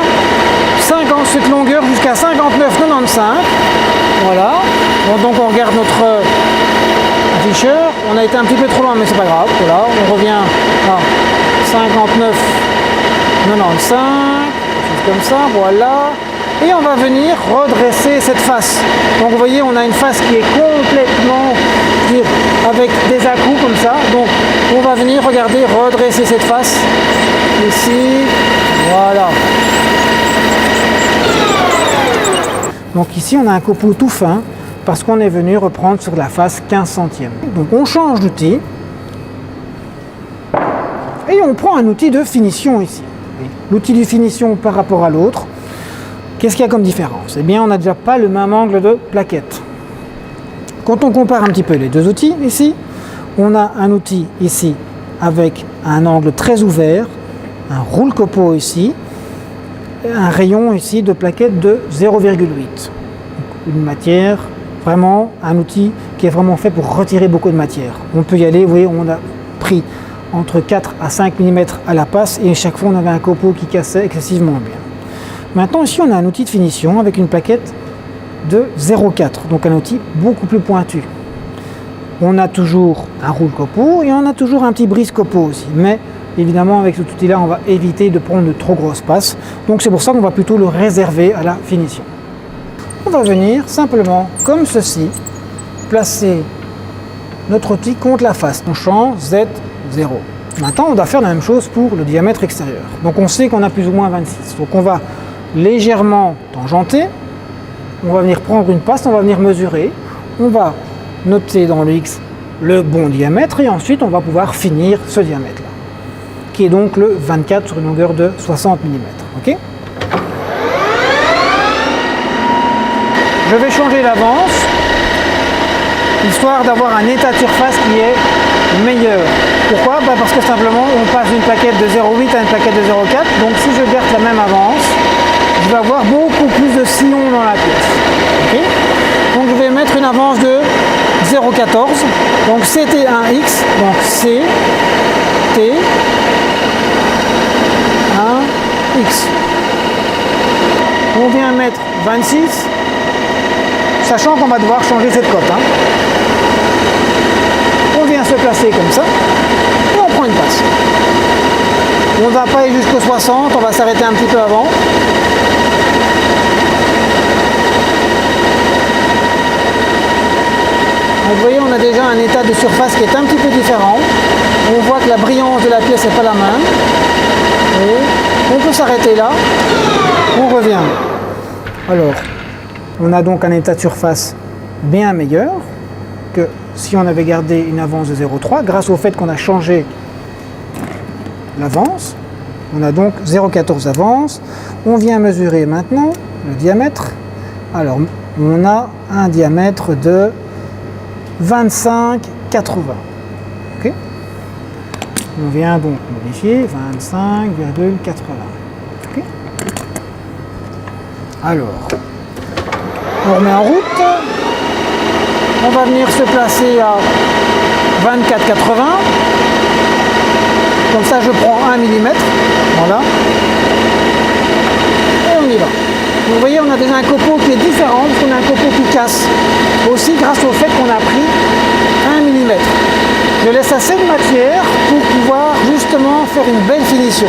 50, cette longueur jusqu'à 59,95. Voilà. Bon, donc on regarde notre afficheur. On a été un petit peu trop loin, mais c'est pas grave. Voilà, on revient à 59,95. Comme ça, voilà. Et on va venir redresser cette face. Donc vous voyez, on a une face qui est complètement avec des à-coups comme ça. Donc on va venir, regarder, redresser cette face. Ici, voilà. Donc ici, on a un copeau tout fin parce qu'on est venu reprendre sur la face 15 centièmes. Donc on change d'outil et on prend un outil de finition ici. L'outil de finition par rapport à l'autre, qu'est-ce qu'il y a comme différence? Eh bien, on n'a déjà pas le même angle de plaquette. Quand on compare un petit peu les deux outils ici, on a un outil ici avec un angle très ouvert, un roule-copeau ici, et un rayon ici de plaquette de 0,8. Une matière, vraiment un outil qui est vraiment fait pour retirer beaucoup de matière. On peut y aller, vous voyez, on a pris entre 4 à 5 mm à la passe et chaque fois on avait un copeau qui cassait excessivement bien. Maintenant ici on a un outil de finition avec une plaquette de 0,4, donc un outil beaucoup plus pointu. On a toujours un roule-copeau et on a toujours un petit brise-copeau aussi, mais évidemment avec cet outil là on va éviter de prendre de trop grosses passes, donc c'est pour ça qu'on va plutôt le réserver à la finition. On va venir simplement comme ceci placer notre outil contre la face, on change Z0. Maintenant on doit faire la même chose pour le diamètre extérieur, donc on sait qu'on a plus ou moins 26, donc on va légèrement tangenter, on va venir prendre une passe, on va venir mesurer, on va noter dans le X le bon diamètre et ensuite on va pouvoir finir ce diamètre là, qui est donc le 24 sur une longueur de 60 mm. Okay. Je vais changer l'avance, histoire d'avoir un état de surface qui est meilleur. Pourquoi? Parce que simplement on passe d'une plaquette de 0,8 à une plaquette de 0,4, donc si je garde la même avance, je vais avoir beaucoup plus de sillons dans la pièce. Okay. Donc je vais mettre une avance de 0,14, donc CT1X, donc C, T, X. On vient mettre 26, sachant qu'on va devoir changer cette cote. Hein. On vient se placer comme ça, et on prend une passe. On ne va pas aller jusqu'au 60, on va s'arrêter un petit peu avant. Donc vous voyez, on a déjà un état de surface qui est un petit peu différent. On voit que la brillance de la pièce n'est pas la même. Et on peut s'arrêter là. On revient. Alors, on a donc un état de surface bien meilleur que si on avait gardé une avance de 0,3 grâce au fait qu'on a changé l'avance. On a donc 0,14 avance. On vient mesurer maintenant le diamètre. Alors, on a un diamètre de 25,80. Okay. On vient donc modifier 25,80. Okay. Alors, on remet en route. On va venir se placer à 24,80. Comme ça, je prends 1 mm. Voilà. Et on y va. Vous voyez, on a déjà un copeau qui est différent, parce qu'on a un copeau qui casse. Aussi grâce au fait qu'on a pris 1 mm. Je laisse assez de matière pour pouvoir justement faire une belle finition.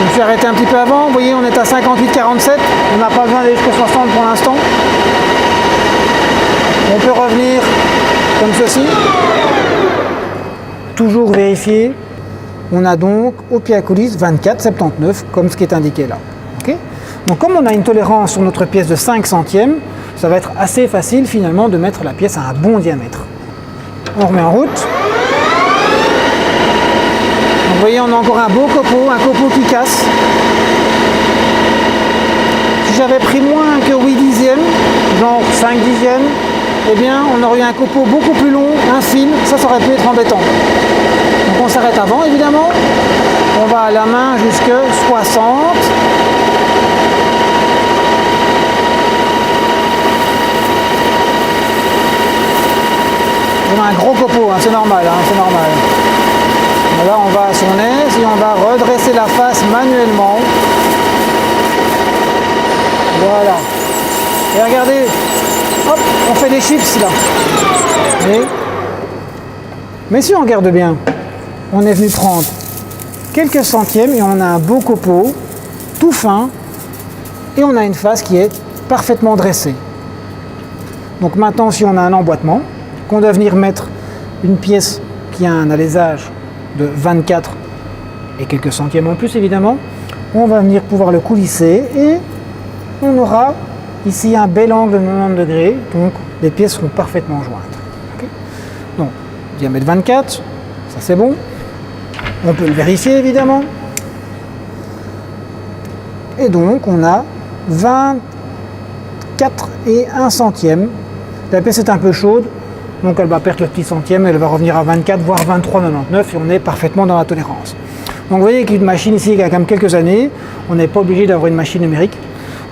Je me suis arrêté un petit peu avant. Vous voyez, on est à 58,47. On n'a pas besoin d'aller jusqu'à 60 pour l'instant. On peut revenir comme ceci. Toujours vérifier. On a donc au pied à coulisse 24,79 comme ce qui est indiqué là. Okay. Donc comme on a une tolérance sur notre pièce de 5 centièmes, ça va être assez facile finalement de mettre la pièce à un bon diamètre. On remet en route. Donc, vous voyez, on a encore un beau copeau, un copeau qui casse. Si j'avais pris moins que 8 dixièmes, genre 5 dixièmes, eh bien on aurait eu un copeau beaucoup plus long, infime, ça aurait pu être embêtant. Donc on s'arrête avant évidemment, on va à la main jusque 60. On a un gros copeau, hein, c'est normal, c'est normal. Là on va à son aise et on va redresser la face manuellement. Voilà. Et regardez, hop, on fait des chips là. Mais si on regarde bien, on est venu prendre quelques centièmes et on a un beau copeau, tout fin, et on a une face qui est parfaitement dressée. Donc maintenant, si on a un emboîtement, qu'on doit venir mettre une pièce qui a un alésage de 24 et quelques centièmes en plus évidemment, on va venir pouvoir le coulisser et on aura ici un bel angle de 90 degrés, donc les pièces seront parfaitement jointes. Okay. Donc, diamètre 24, ça c'est bon. On peut le vérifier évidemment. Et donc on a 24 et 1 centième. La pièce est un peu chaude, donc elle va perdre le petit centième, elle va revenir à 24, voire 23,99 et on est parfaitement dans la tolérance. Donc vous voyez qu'une machine ici qui a quand même quelques années, on n'est pas obligé d'avoir une machine numérique.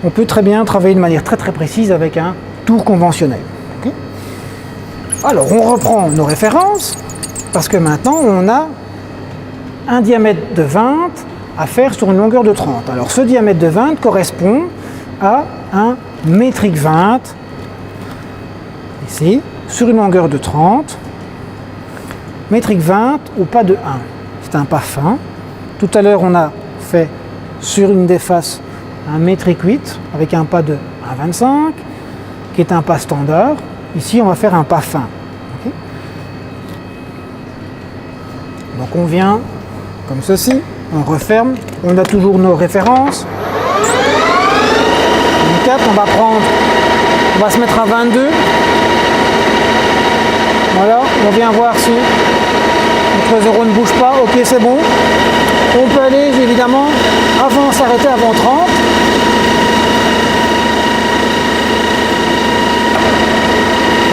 On peut très bien travailler de manière très précise avec un tour conventionnel. Okay. Alors on reprend nos références, parce que maintenant on a un diamètre de 20 à faire sur une longueur de 30. Alors ce diamètre de 20 correspond à un métrique 20, ici, sur une longueur de 30. Métrique 20 au pas de 1. C'est un pas fin. Tout à l'heure on a fait sur une des faces un métrique 8 avec un pas de 1,25 qui est un pas standard. Ici on va faire un pas fin. Okay. Donc on vient comme ceci, on referme, on a toujours nos références. 24, on va se mettre à 22. Voilà, on vient voir si notre 0 ne bouge pas, ok c'est bon. On peut aller évidemment s'arrêter avant 30.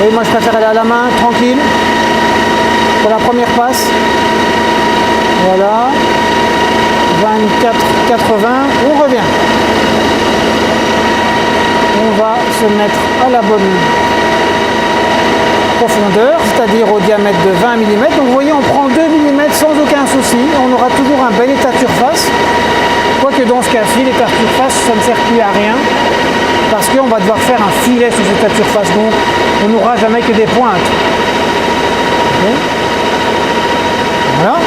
Oui, moi je préfère aller à la main, tranquille, pour la première passe. Voilà, 24,80, on revient. On va se mettre à la bonne profondeur, c'est-à-dire au diamètre de 20 mm. Donc vous voyez, on prend 2 mm sans aucun souci. On aura toujours un bel état de surface. Quoique dans ce cas-ci, l'état de surface, ça ne sert plus à rien. Parce qu'on va devoir faire un filet sur cet état de surface. Donc on n'aura jamais que des pointes. Okay. Voilà.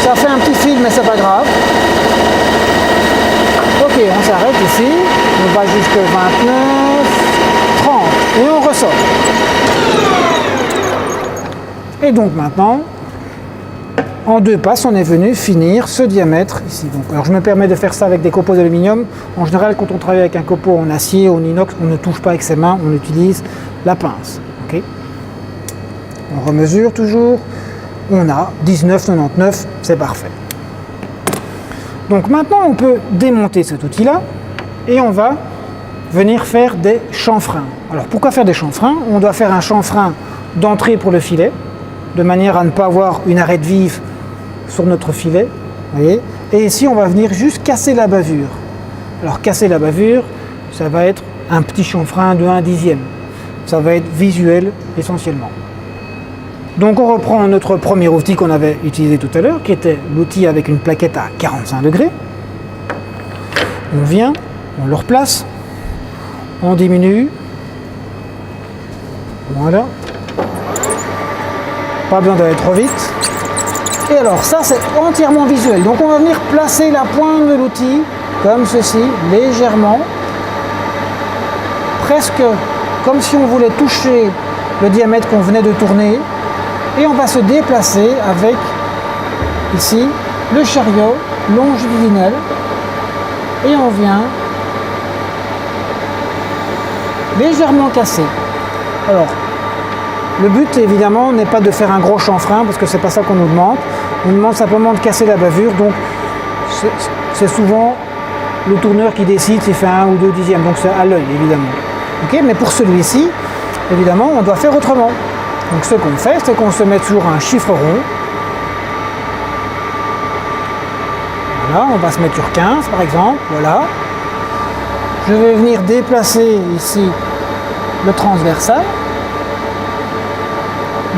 Ça fait un petit fil, mais c'est pas grave. Ok, on s'arrête ici. On va jusqu'à 29, 30. Et on ressort. Et donc maintenant, en 2 passes, on est venu finir ce diamètre ici. Donc, alors je me permets de faire ça avec des copeaux d'aluminium. En général, quand on travaille avec un copeau en acier ou en inox, on ne touche pas avec ses mains, on utilise la pince. Okay. On remesure toujours. On a 19,99, c'est parfait. Donc maintenant, on peut démonter cet outil-là et on va venir faire des chanfreins. Alors pourquoi faire des chanfreins? On doit faire un chanfrein d'entrée pour le filet, de manière à ne pas avoir une arête vive sur notre filet. Voyez. Et ici, on va venir juste casser la bavure. Alors casser la bavure, ça va être un petit chanfrein de 1/10. Ça va être visuel essentiellement. Donc on reprend notre premier outil qu'on avait utilisé tout à l'heure, qui était l'outil avec une plaquette à 45 degrés. On vient, on le replace, on diminue. Voilà. Pas besoin d'aller trop vite. Et alors ça c'est entièrement visuel. Donc on va venir placer la pointe de l'outil comme ceci, légèrement. Presque comme si on voulait toucher le diamètre qu'on venait de tourner. Et on va se déplacer avec, ici, le chariot longitudinal. Et on vient légèrement casser. Alors, le but, évidemment, n'est pas de faire un gros chanfrein, parce que c'est pas ça qu'on nous demande. On nous demande simplement de casser la bavure. Donc, c'est souvent le tourneur qui décide s'il fait 1 ou 2/10. Donc, c'est à l'œil, évidemment. Okay, mais pour celui-ci, évidemment, on doit faire autrement. Donc ce qu'on fait, c'est qu'on se met toujours un chiffre rond. Voilà, on va se mettre sur 15 par exemple, voilà. Je vais venir déplacer ici le transversal,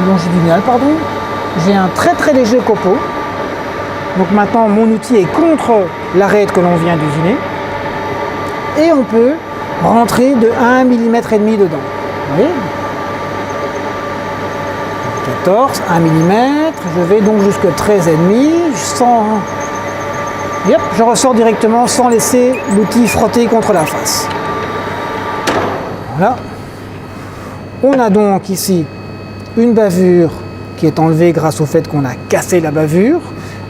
le longitudinal, pardon. J'ai un très très léger copeau. Donc maintenant mon outil est contre l'arête que l'on vient d'usiner. Et on peut rentrer de 1,5 mm dedans. Vous voyez ? 14, 1 mm, je vais donc jusqu'à 13,5, sans... Yep, je ressors directement sans laisser l'outil frotter contre la face. Voilà. On a donc ici une bavure qui est enlevée grâce au fait qu'on a cassé la bavure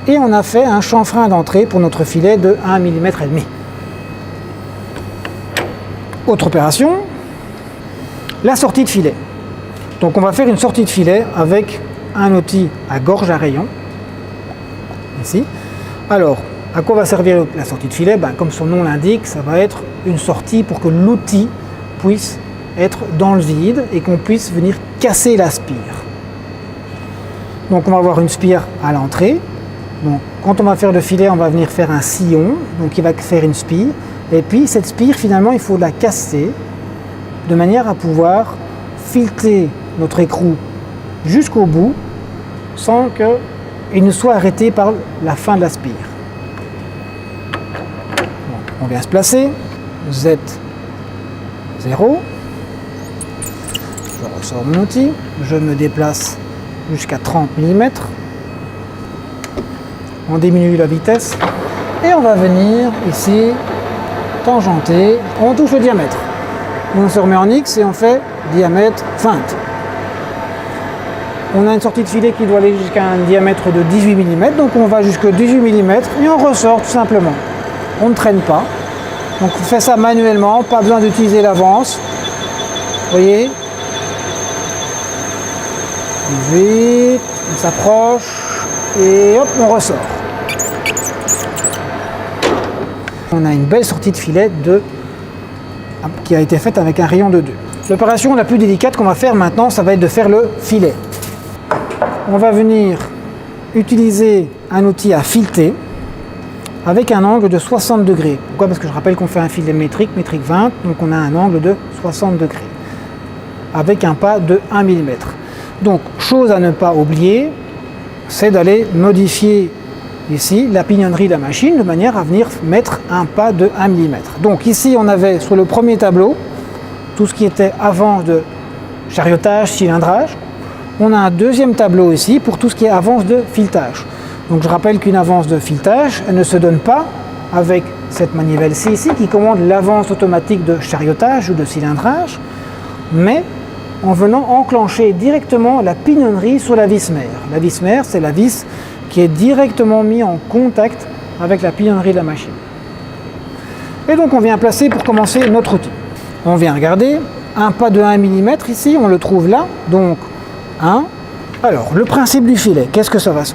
et on a fait un chanfrein d'entrée pour notre filet de 1,5 mm. Autre opération, la sortie de filet. Donc on va faire une sortie de filet avec un outil à gorge à rayon, ici. Alors, à quoi va servir la sortie de filet? Comme son nom l'indique, ça va être une sortie pour que l'outil puisse être dans le vide et qu'on puisse venir casser la spire. Donc on va avoir une spire à l'entrée. Donc quand on va faire le filet, on va venir faire un sillon, donc il va faire une spire. Et puis cette spire, finalement, il faut la casser de manière à pouvoir fileter notre écrou jusqu'au bout sans qu'il ne soit arrêté par la fin de la spire. Bon, on vient se placer, Z0, je ressors mon outil, je me déplace jusqu'à 30 mm, on diminue la vitesse et on va venir ici tangenter, on touche le diamètre. On se remet en X et on fait diamètre feinte. On a une sortie de filet qui doit aller jusqu'à un diamètre de 18 mm, donc on va jusqu'à 18 mm et on ressort tout simplement. On ne traîne pas. Donc on fait ça manuellement, pas besoin d'utiliser l'avance. Vous voyez, 18, on s'approche et hop, on ressort. On a une belle sortie de filet qui a été faite avec un rayon de 2. L'opération la plus délicate qu'on va faire maintenant, ça va être de faire le filet. On va venir utiliser un outil à fileter. avec un angle de 60 degrés. Pourquoi? Parce que je rappelle qu'on fait un filet métrique 20, donc on a un angle de 60 degrés, avec un pas de 1 mm. Donc, chose à ne pas oublier, c'est d'aller modifier ici la pignonnerie de la machine de manière à venir mettre un pas de 1 mm. Donc ici, on avait sur le premier tableau tout ce qui était avance de chariotage, cilindrage. On a un deuxième tableau ici pour tout ce qui est avance de filetage. Donc je rappelle qu'une avance de filetage, elle ne se donne pas avec cette manivelle-ci ici qui commande l'avance automatique de chariotage ou de cilindrage, mais en venant enclencher directement la pignonnerie sur la vis mère. La vis mère, c'est la vis qui est directement mise en contact avec la pignonnerie de la machine. Et donc on vient placer pour commencer notre outil. On vient regarder un pas de 1 mm ici, on le trouve là, donc 1. Alors, le principe du filet,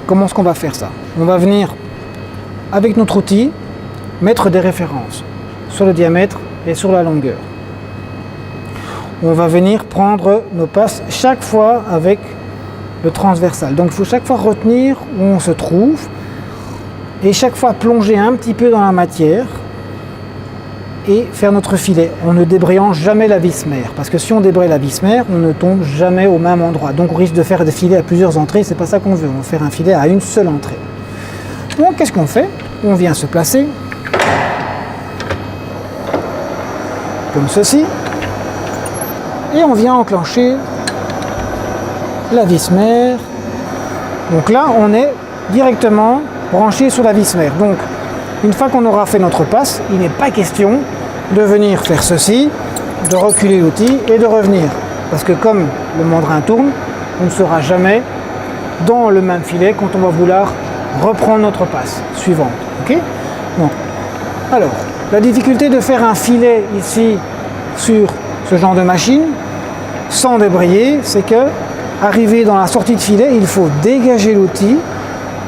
comment est-ce qu'on va faire ça? On va venir, avec notre outil, mettre des références sur le diamètre et sur la longueur. On va venir prendre nos passes chaque fois avec le transversal. Donc, il faut chaque fois retenir où on se trouve et chaque fois plonger un petit peu dans la matière et faire notre filet en ne débrayant jamais la vis mère, parce que si on débraye la vis mère, on ne tombe jamais au même endroit, donc on risque de faire des filets à plusieurs entrées, c'est pas ça qu'on veut, on veut faire un filet à une seule entrée. Donc qu'est-ce qu'on fait? On vient se placer comme ceci et on vient enclencher la vis mère. Donc là on est directement branché sur la vis mère. Donc une fois qu'on aura fait notre passe, il n'est pas question de venir faire ceci, de reculer l'outil et de revenir. Parce que comme le mandrin tourne, on ne sera jamais dans le même filet quand on va vouloir reprendre notre passe suivante. Okay? Donc, alors, la difficulté de faire un filet ici sur ce genre de machine, sans débrayer, c'est que, arrivé dans la sortie de filet, il faut dégager l'outil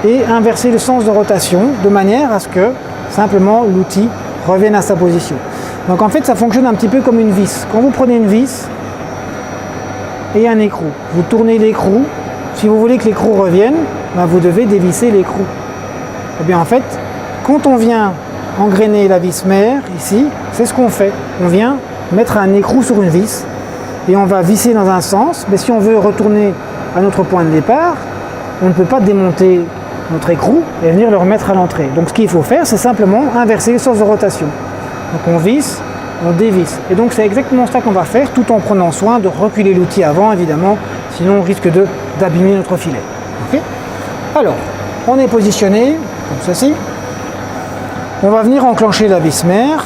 et inverser le sens de rotation de manière à ce que simplement l'outil revienne à sa position. Donc en fait ça fonctionne un petit peu comme une vis. Quand vous prenez une vis et un écrou, vous tournez l'écrou, si vous voulez que l'écrou revienne, ben vous devez dévisser l'écrou. Et bien en fait, quand on vient engrainer la vis mère ici, c'est ce qu'on fait. On vient mettre un écrou sur une vis et on va visser dans un sens, mais si on veut retourner à notre point de départ, on ne peut pas démonter notre écrou et venir le remettre à l'entrée. Donc ce qu'il faut faire, c'est simplement inverser le sens de rotation. Donc on visse, on dévisse. Et donc c'est exactement ça qu'on va faire, tout en prenant soin de reculer l'outil avant, évidemment, sinon on risque d'abîmer notre filet. Okay? Alors, on est positionné, comme ceci. On va venir enclencher la vis mère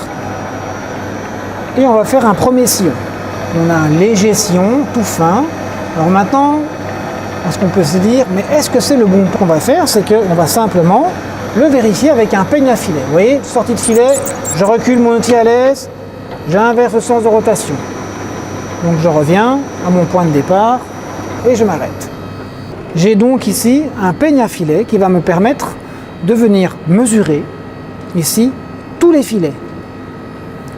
et on va faire un premier sillon. On a un léger sillon, tout fin. Alors maintenant, ce qu'on peut se dire, mais est-ce que c'est le bon qu'on va faire? C'est qu'on va simplement le vérifier avec un peigne à filet. Vous voyez, sortie de filet, je recule mon outil à l'aise, j'inverse le sens de rotation. Donc je reviens à mon point de départ et je m'arrête. J'ai donc ici un peigne à filet qui va me permettre de venir mesurer ici tous les filets.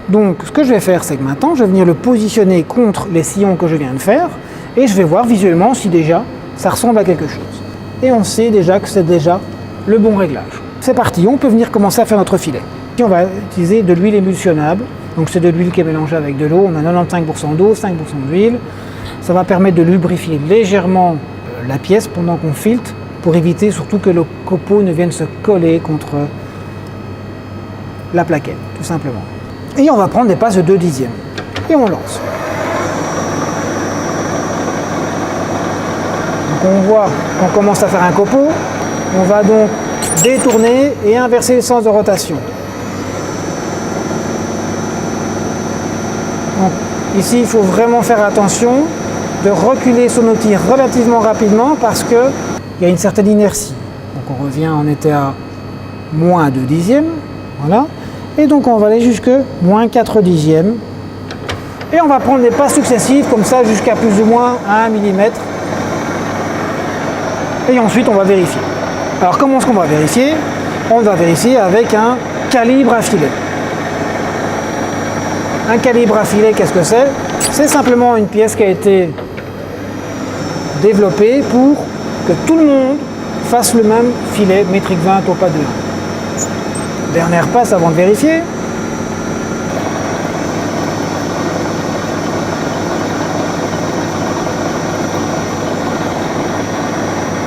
Donc ce que je vais faire, c'est que maintenant je vais venir le positionner contre les sillons que je viens de faire et je vais voir visuellement si déjà ça ressemble à quelque chose. Et on sait déjà que c'est déjà le bon réglage. C'est parti, on peut venir commencer à faire notre filet. Ici, on va utiliser de l'huile émulsionnable. Donc c'est de l'huile qui est mélangée avec de l'eau. On a 95% d'eau, 5% d'huile. Ça va permettre de lubrifier légèrement la pièce pendant qu'on filtre pour éviter surtout que le copeau ne vienne se coller contre la plaquette, tout simplement. Et on va prendre des passes de 2/10. Et on lance. Donc on voit qu'on commence à faire un copeau. On va donc détourner et inverser le sens de rotation. Donc, ici, il faut vraiment faire attention de reculer son outil relativement rapidement parce qu'il y a une certaine inertie. Donc on revient, on était à moins 2/10, voilà. Et donc on va aller jusque moins 4/10. Et on va prendre des passes successives comme ça jusqu'à plus ou moins 1 mm. Et ensuite on va vérifier. Alors comment est-ce qu'on va vérifier? On va vérifier avec un calibre à filet. Un calibre à filet, qu'est-ce que c'est? C'est simplement une pièce qui a été développée pour que tout le monde fasse le même filet métrique 20 au pas de 1. Dernière passe avant de vérifier.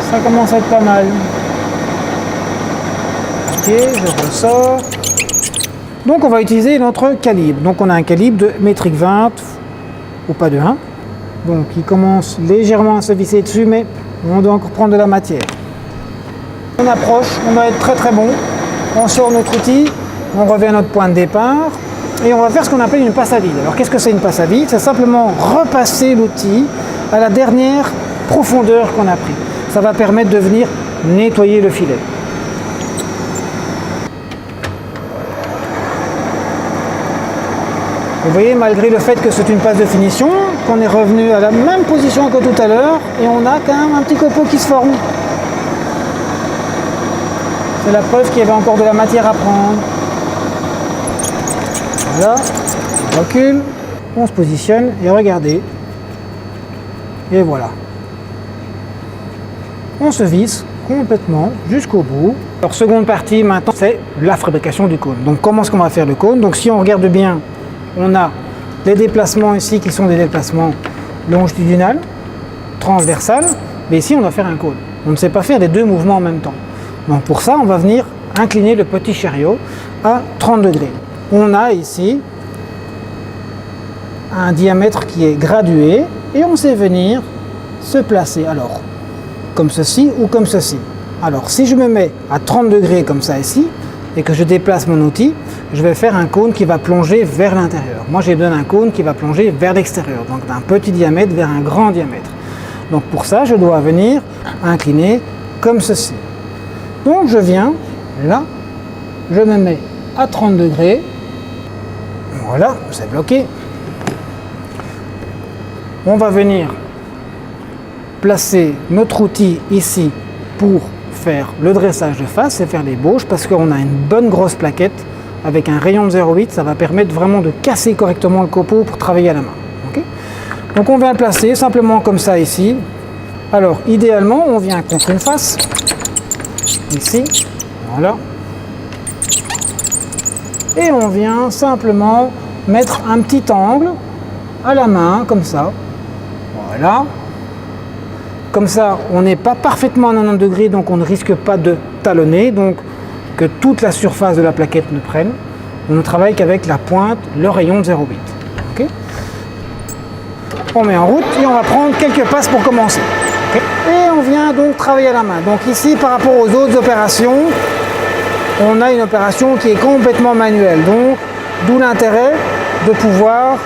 Ça commence à être pas mal. Ok, je ressors. Donc on va utiliser notre calibre. Donc on a un calibre de métrique 20 ou pas de 1. Donc il commence légèrement à se visser dessus, mais on doit encore prendre de la matière. On approche, on doit être très très bon. On sort notre outil, on revient à notre point de départ et on va faire ce qu'on appelle une passe à vide. Alors qu'est-ce que c'est une passe à vide? C'est simplement repasser l'outil à la dernière profondeur qu'on a pris. Ça va permettre de venir nettoyer le filet. Vous voyez, malgré le fait que c'est une passe de finition, qu'on est revenu à la même position que tout à l'heure et on a quand même un petit copeau qui se forme. C'est la preuve qu'il y avait encore de la matière à prendre. Voilà, on recule, on se positionne et regardez. Et voilà. On se visse complètement jusqu'au bout. Alors seconde partie maintenant, c'est la fabrication du cône. Donc comment est-ce qu'on va faire le cône? Donc si on regarde bien, on a les déplacements ici qui sont des déplacements longitudinaux, transversales, mais ici on doit faire un cône. On ne sait pas faire les deux mouvements en même temps. Donc pour ça, on va venir incliner le petit chariot à 30 degrés. On a ici un diamètre qui est gradué et on sait venir se placer. Alors, comme ceci ou comme ceci. Alors, si je me mets à 30 degrés comme ça ici et que je déplace mon outil, je vais faire un cône qui va plonger vers l'intérieur. Moi, j'ai besoin d'un cône qui va plonger vers l'extérieur, donc d'un petit diamètre vers un grand diamètre. Donc pour ça, je dois venir incliner comme ceci. Donc je viens là, je me mets à 30 degrés, voilà, c'est bloqué. On va venir placer notre outil ici pour faire le dressage de face et faire les bauches parce qu'on a une bonne grosse plaquette avec un rayon de 0,8, ça va permettre vraiment de casser correctement le copeau pour travailler à la main. Okay, donc on vient le placer simplement comme ça ici. Alors idéalement on vient contre une face. Ici, voilà. Et on vient simplement mettre un petit angle à la main, comme ça. Voilà. Comme ça, on n'est pas parfaitement à 90 degrés, donc on ne risque pas de talonner, donc que toute la surface de la plaquette ne prenne. On ne travaille qu'avec la pointe, le rayon de 0,8. Okay, on met en route et on va prendre quelques passes pour commencer. Okay, et on vient donc travailler à la main. Donc ici, par rapport aux autres opérations, on a une opération qui est complètement manuelle. Donc, d'où l'intérêt de pouvoir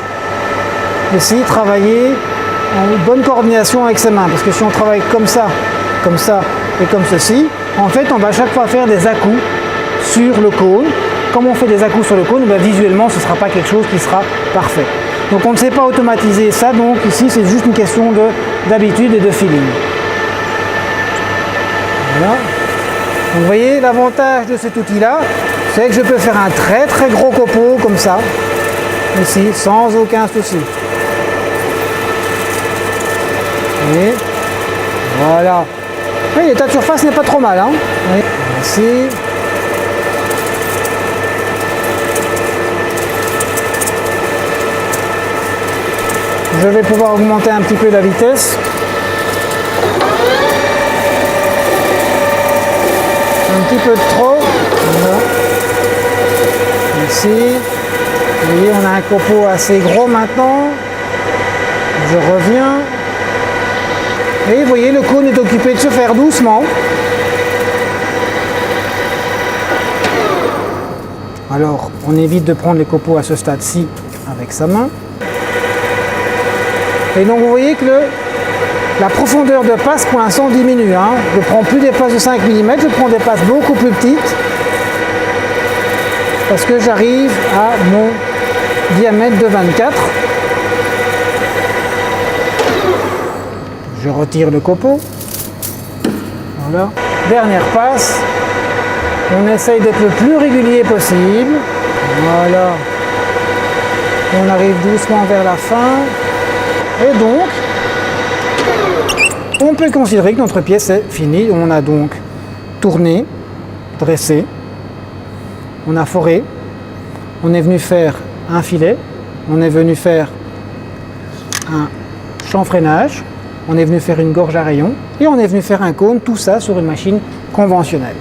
ici travailler en bonne coordination avec ses mains. Parce que si on travaille comme ça et comme ceci, en fait, on va à chaque fois faire des à-coups sur le cône. Comme on fait des à-coups sur le cône, ben, visuellement, ce ne sera pas quelque chose qui sera parfait. Donc on ne sait pas automatiser ça, donc ici c'est juste une question d'habitude et de feeling. Voilà. Donc, vous voyez, l'avantage de cet outil-là, c'est que je peux faire un très très gros copeau comme ça, ici, sans aucun souci. Et voilà. Oui, l'état de surface n'est pas trop mal. Hein. Oui. Ici. Je vais pouvoir augmenter un petit peu la vitesse. Un petit peu de trop. Voilà. Ici. Vous voyez, on a un copeau assez gros maintenant. Je reviens. Et vous voyez, le cône est occupé de se faire doucement. Alors, on évite de prendre les copeaux à ce stade-ci avec sa main. Et donc vous voyez que la profondeur de passe pour l'instant diminue. Hein. Je ne prends plus des passes de 5 mm, je prends des passes beaucoup plus petites parce que j'arrive à mon diamètre de 24. Je retire le copeau. Voilà. Dernière passe. On essaye d'être le plus régulier possible. Voilà. On arrive doucement vers la fin. Et donc, on peut considérer que notre pièce est finie. On a donc tourné, dressé, on a foré, on est venu faire un filet, on est venu faire un chanfreinage, on est venu faire une gorge à rayon et on est venu faire un cône, tout ça sur une machine conventionnelle.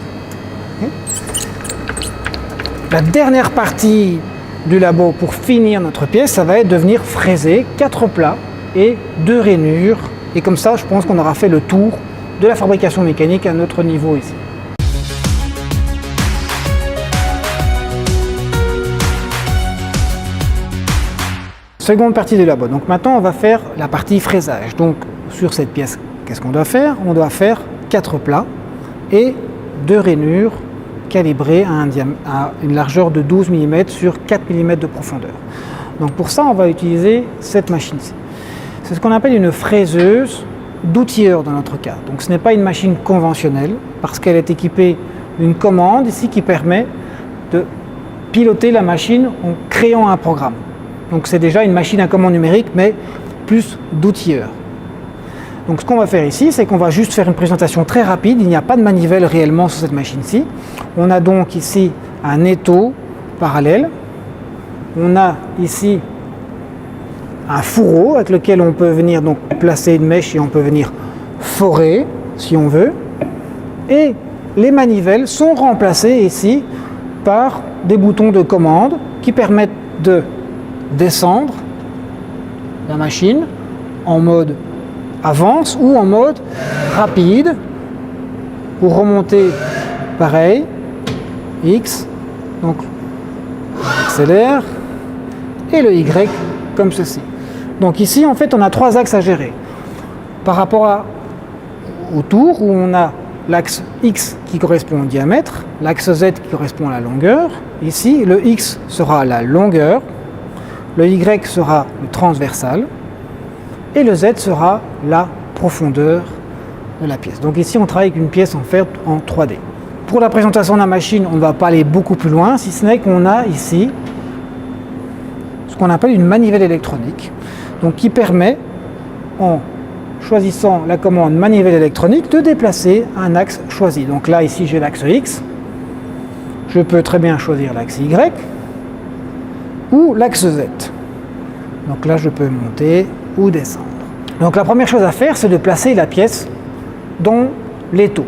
La dernière partie du labo pour finir notre pièce, ça va être de venir fraiser 4 plats et 2 rainures. Et comme ça, je pense qu'on aura fait le tour de la fabrication mécanique à notre niveau ici. Seconde partie du labo. Donc maintenant, on va faire la partie fraisage. Donc sur cette pièce, qu'est-ce qu'on doit faire? On doit faire 4 plats et 2 rainures calibrées à une largeur de 12 mm sur 4 mm de profondeur. Donc pour ça, on va utiliser cette machine-ci. C'est ce qu'on appelle une fraiseuse d'outilleur dans notre cas. Donc ce n'est pas une machine conventionnelle parce qu'elle est équipée d'une commande ici qui permet de piloter la machine en créant un programme. Donc c'est déjà une machine à commande numérique mais plus d'outilleur. Donc ce qu'on va faire ici, c'est qu'on va juste faire une présentation très rapide. Il n'y a pas de manivelle réellement sur cette machine-ci. On a donc ici un étau parallèle. On a ici un fourreau avec lequel on peut venir donc placer une mèche et on peut venir forer si on veut. Et les manivelles sont remplacées ici par des boutons de commande qui permettent de descendre la machine en mode avance ou en mode rapide. Pour remonter, pareil, X, donc on accélère, et le Y comme ceci. Donc ici, en fait, on a 3 axes à gérer. Par rapport au tour, où on a l'axe X qui correspond au diamètre, l'axe Z qui correspond à la longueur. Ici, le X sera la longueur, le Y sera le transversal, et le Z sera la profondeur de la pièce. Donc ici, on travaille avec une pièce en fait en 3D. Pour la présentation de la machine, on ne va pas aller beaucoup plus loin, si ce n'est qu'on a ici ce qu'on appelle une manivelle électronique, donc qui permet, en choisissant la commande manivelle électronique, de déplacer un axe choisi. Donc là, ici, j'ai l'axe X. Je peux très bien choisir l'axe Y ou l'axe Z. Donc là, je peux monter ou descendre. Donc la première chose à faire, c'est de placer la pièce dans l'étau.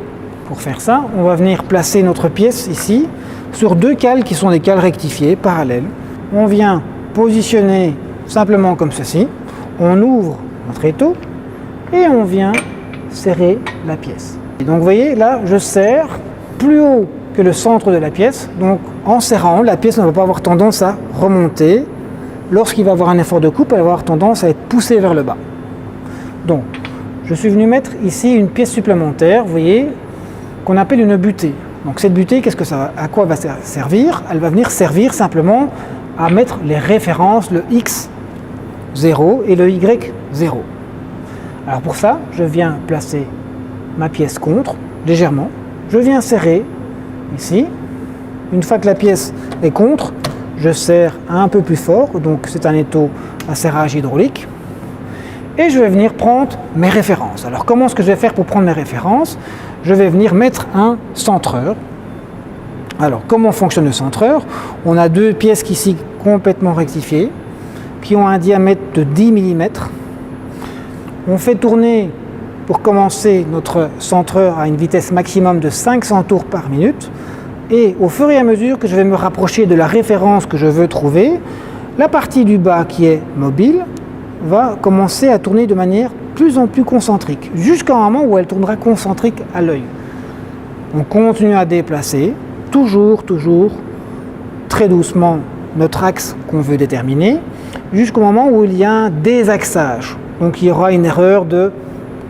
Pour faire ça, on va venir placer notre pièce ici sur 2 cales qui sont des cales rectifiées, parallèles. On vient positionner simplement comme ceci. On ouvre notre étau et on vient serrer la pièce. Et donc vous voyez, là, je serre plus haut que le centre de la pièce. Donc en serrant, la pièce ne va pas avoir tendance à remonter. Lorsqu'il va avoir un effort de coupe, elle va avoir tendance à être poussée vers le bas. Donc, je suis venu mettre ici une pièce supplémentaire, vous voyez, qu'on appelle une butée. Donc cette butée, à quoi va servir? Elle va venir servir simplement à mettre les références, le X0 et le Y0. Alors pour ça, je viens placer ma pièce contre, légèrement. Je viens serrer ici. Une fois que la pièce est contre, je serre un peu plus fort, donc c'est un étau à serrage hydraulique. Et je vais venir prendre mes références. Alors comment est-ce que je vais faire pour prendre mes références? Je vais venir mettre un centreur. Alors comment fonctionne le centreur? On a 2 pièces ici complètement rectifiées, qui ont un diamètre de 10 mm. On fait tourner, pour commencer, notre centreur à une vitesse maximum de 500 tours par minute. Et au fur et à mesure que je vais me rapprocher de la référence que je veux trouver, la partie du bas qui est mobile va commencer à tourner de manière plus en plus concentrique, jusqu'à un moment où elle tournera concentrique à l'œil. On continue à déplacer, toujours, très doucement, notre axe qu'on veut déterminer, jusqu'au moment où il y a un désaxage. Donc il y aura une erreur de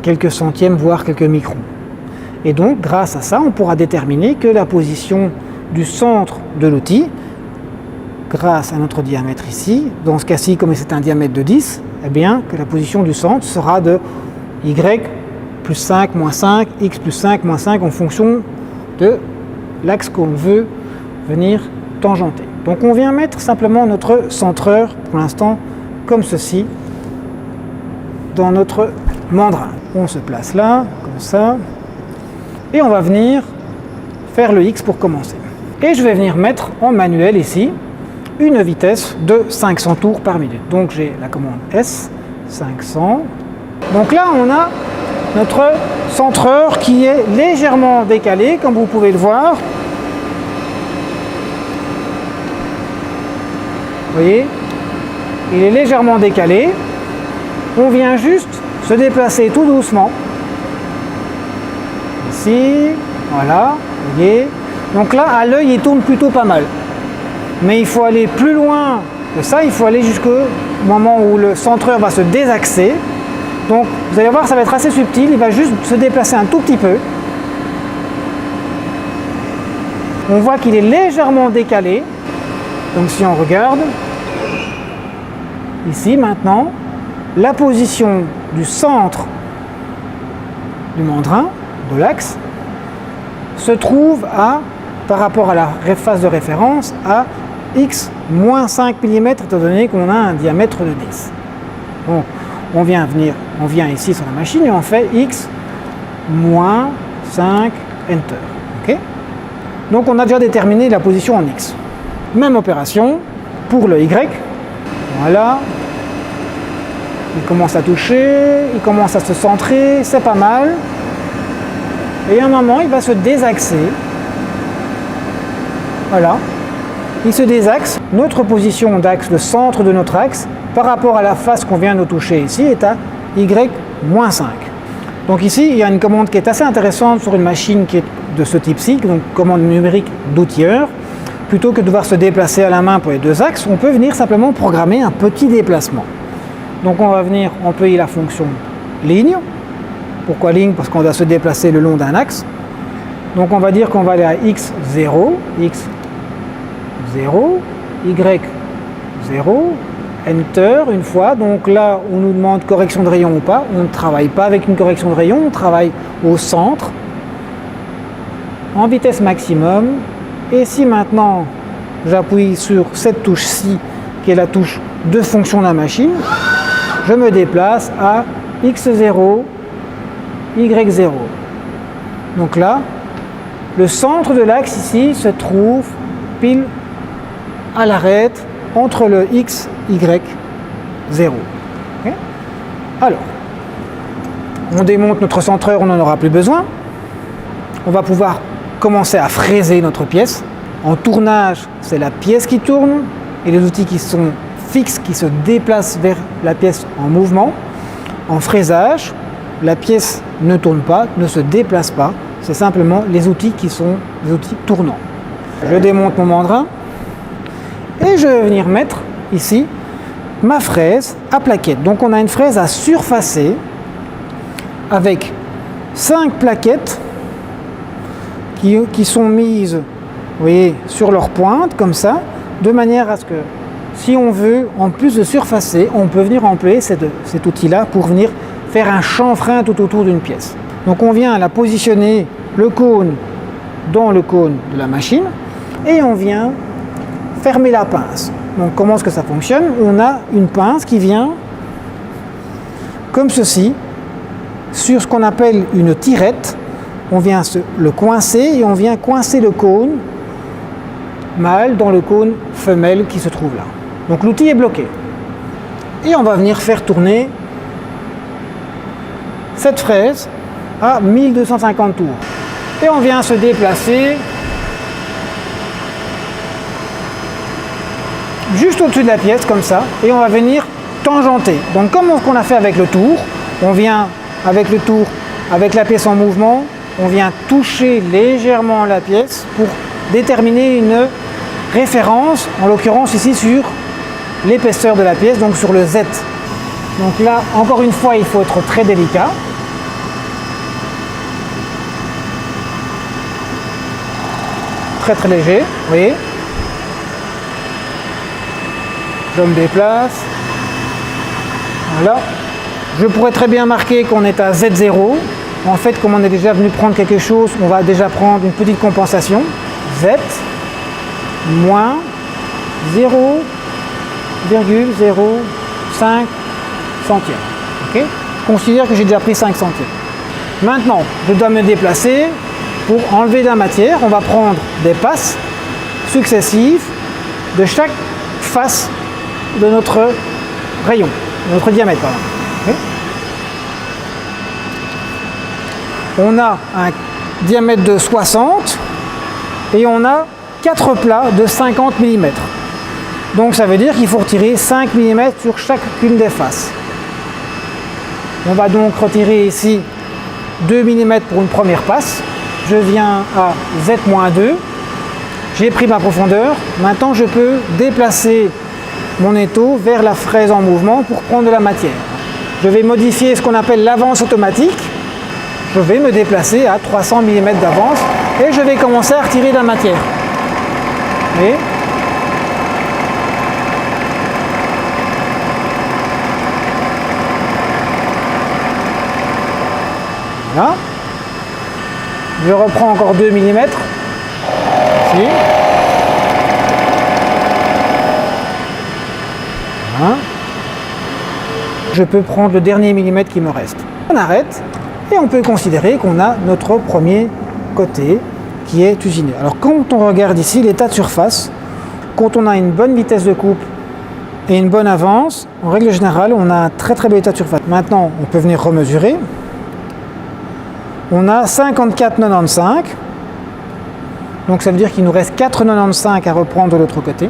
quelques centièmes, voire quelques microns. Et donc, grâce à ça, on pourra déterminer que la position du centre de l'outil, grâce à notre diamètre ici, dans ce cas-ci, comme c'est un diamètre de 10, eh bien, que la position du centre sera de Y plus 5, moins 5, X plus 5, moins 5, en fonction de l'axe qu'on veut venir tangenter. Donc, on vient mettre simplement notre centreur, pour l'instant, comme ceci, dans notre mandrin. On se place là, comme ça. Et on va venir faire le X pour commencer. Et je vais venir mettre en manuel ici une vitesse de 500 tours par minute. Donc j'ai la commande S, 500. Donc là on a notre centreur qui est légèrement décalé, comme vous pouvez le voir. Vous voyez, il est légèrement décalé. On vient juste se déplacer tout doucement. Ici, voilà, vous voyez. Donc là, à l'œil, il tourne plutôt pas mal. Mais il faut aller plus loin que ça, il faut aller jusqu'au moment où le centreur va se désaxer. Donc, vous allez voir, ça va être assez subtil, il va juste se déplacer un tout petit peu. On voit qu'il est légèrement décalé. Donc si on regarde, ici maintenant, la position du centre du mandrin, de l'axe, se trouve à, par rapport à la face de référence, à x moins 5 mm, étant donné qu'on a un diamètre de 10. Donc on vient ici sur la machine et on fait x moins 5 enter. Okay. Donc on a déjà déterminé la position en x. Même opération pour le y. Voilà. Il commence à toucher, il commence à se centrer, c'est pas mal. Et à un moment, il va se désaxer. Voilà. Il se désaxe. Notre position d'axe, le centre de notre axe, par rapport à la face qu'on vient de toucher ici, est à y-5. Donc ici, il y a une commande qui est assez intéressante sur une machine qui est de ce type-ci, donc commande numérique d'outilleur. Plutôt que de devoir se déplacer à la main pour les deux axes, on peut venir simplement programmer un petit déplacement. Donc on va venir employer la fonction ligne. Pourquoi ligne? Parce qu'on doit se déplacer le long d'un axe. Donc on va dire qu'on va aller à x0, y0, enter une fois. Donc là, on nous demande correction de rayon ou pas. On ne travaille pas avec une correction de rayon, on travaille au centre, en vitesse maximum. Et si maintenant j'appuie sur cette touche-ci, qui est la touche de fonction de la machine, je me déplace à x0, y0. Donc là, le centre de l'axe ici se trouve pile à l'arête entre le x, y, 0. Okay. Alors, on démonte notre centreur, on n'en aura plus besoin. On va pouvoir commencer à fraiser notre pièce. En tournage, c'est la pièce qui tourne et les outils qui sont fixes, qui se déplacent vers la pièce en mouvement. En fraisage, la pièce ne tourne pas, ne se déplace pas. C'est simplement les outils qui sont des outils tournants. Je démonte mon mandrin et je vais venir mettre ici ma fraise à plaquettes. Donc on a une fraise à surfacer avec 5 plaquettes qui sont mises, vous voyez, sur leur pointe, comme ça, de manière à ce que, si on veut, en plus de surfacer, on peut venir employer cet outil-là pour venir faire un chanfrein tout autour d'une pièce. Donc on vient la positionner, le cône, dans le cône de la machine, et on vient fermer la pince. Donc comment est-ce que ça fonctionne? On a une pince qui vient, comme ceci, sur ce qu'on appelle une tirette. On vient le coincer et on vient coincer le cône mâle dans le cône femelle qui se trouve là. Donc l'outil est bloqué. Et on va venir faire tourner cette fraise à 1250 tours. Et on vient se déplacer juste au-dessus de la pièce comme ça et on va venir tangenter. Donc comme ce qu'on a fait avec le tour, on vient avec le tour, avec la pièce en mouvement, on vient toucher légèrement la pièce pour déterminer une référence, en l'occurrence ici sur l'épaisseur de la pièce, donc sur le Z. Donc là, encore une fois, il faut être très délicat. Très très léger, vous voyez. Je me déplace. Voilà. Je pourrais très bien marquer qu'on est à Z0. En fait, comme on est déjà venu prendre quelque chose, on va déjà prendre une petite compensation. Z moins 0,05 centièmes. Okay. Je considère que j'ai déjà pris 5 centièmes. Maintenant, je dois me déplacer pour enlever de la matière. On va prendre des passes successives de chaque face de notre rayon, de notre diamètre. Pardon. Okay. On a un diamètre de 60 et on a 4 plats de 50 mm. Donc ça veut dire qu'il faut retirer 5 mm sur chacune des faces. On va donc retirer ici 2 mm pour une première passe. Je viens à Z-2. J'ai pris ma profondeur. Maintenant je peux déplacer mon étau vers la fraise en mouvement pour prendre de la matière. Je vais modifier ce qu'on appelle l'avance automatique. Je vais me déplacer à 300 mm d'avance et je vais commencer à retirer de la matière. Et voilà. Je reprends encore 2 mm. Ici. Voilà. Je peux prendre le dernier millimètre qui me reste. On arrête et on peut considérer qu'on a notre premier côté qui est usiné. Alors quand on regarde ici l'état de surface, quand on a une bonne vitesse de coupe et une bonne avance, en règle générale, on a un très très bel état de surface. Maintenant, on peut venir remesurer. On a 54,95. Donc ça veut dire qu'il nous reste 4,95 à reprendre de l'autre côté.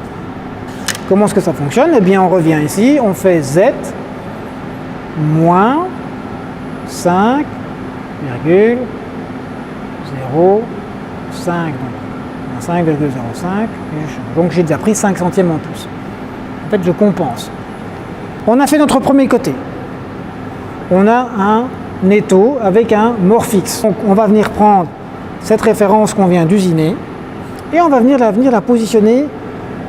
Comment est-ce que ça fonctionne? Eh bien, on revient ici, on fait Z moins 5,05. Donc 5,05. Donc j'ai déjà pris 5 centièmes en plus. En fait, je compense. On a fait notre premier côté. On a un étau avec un morphix. Donc on va venir prendre cette référence qu'on vient d'usiner et on va venir la positionner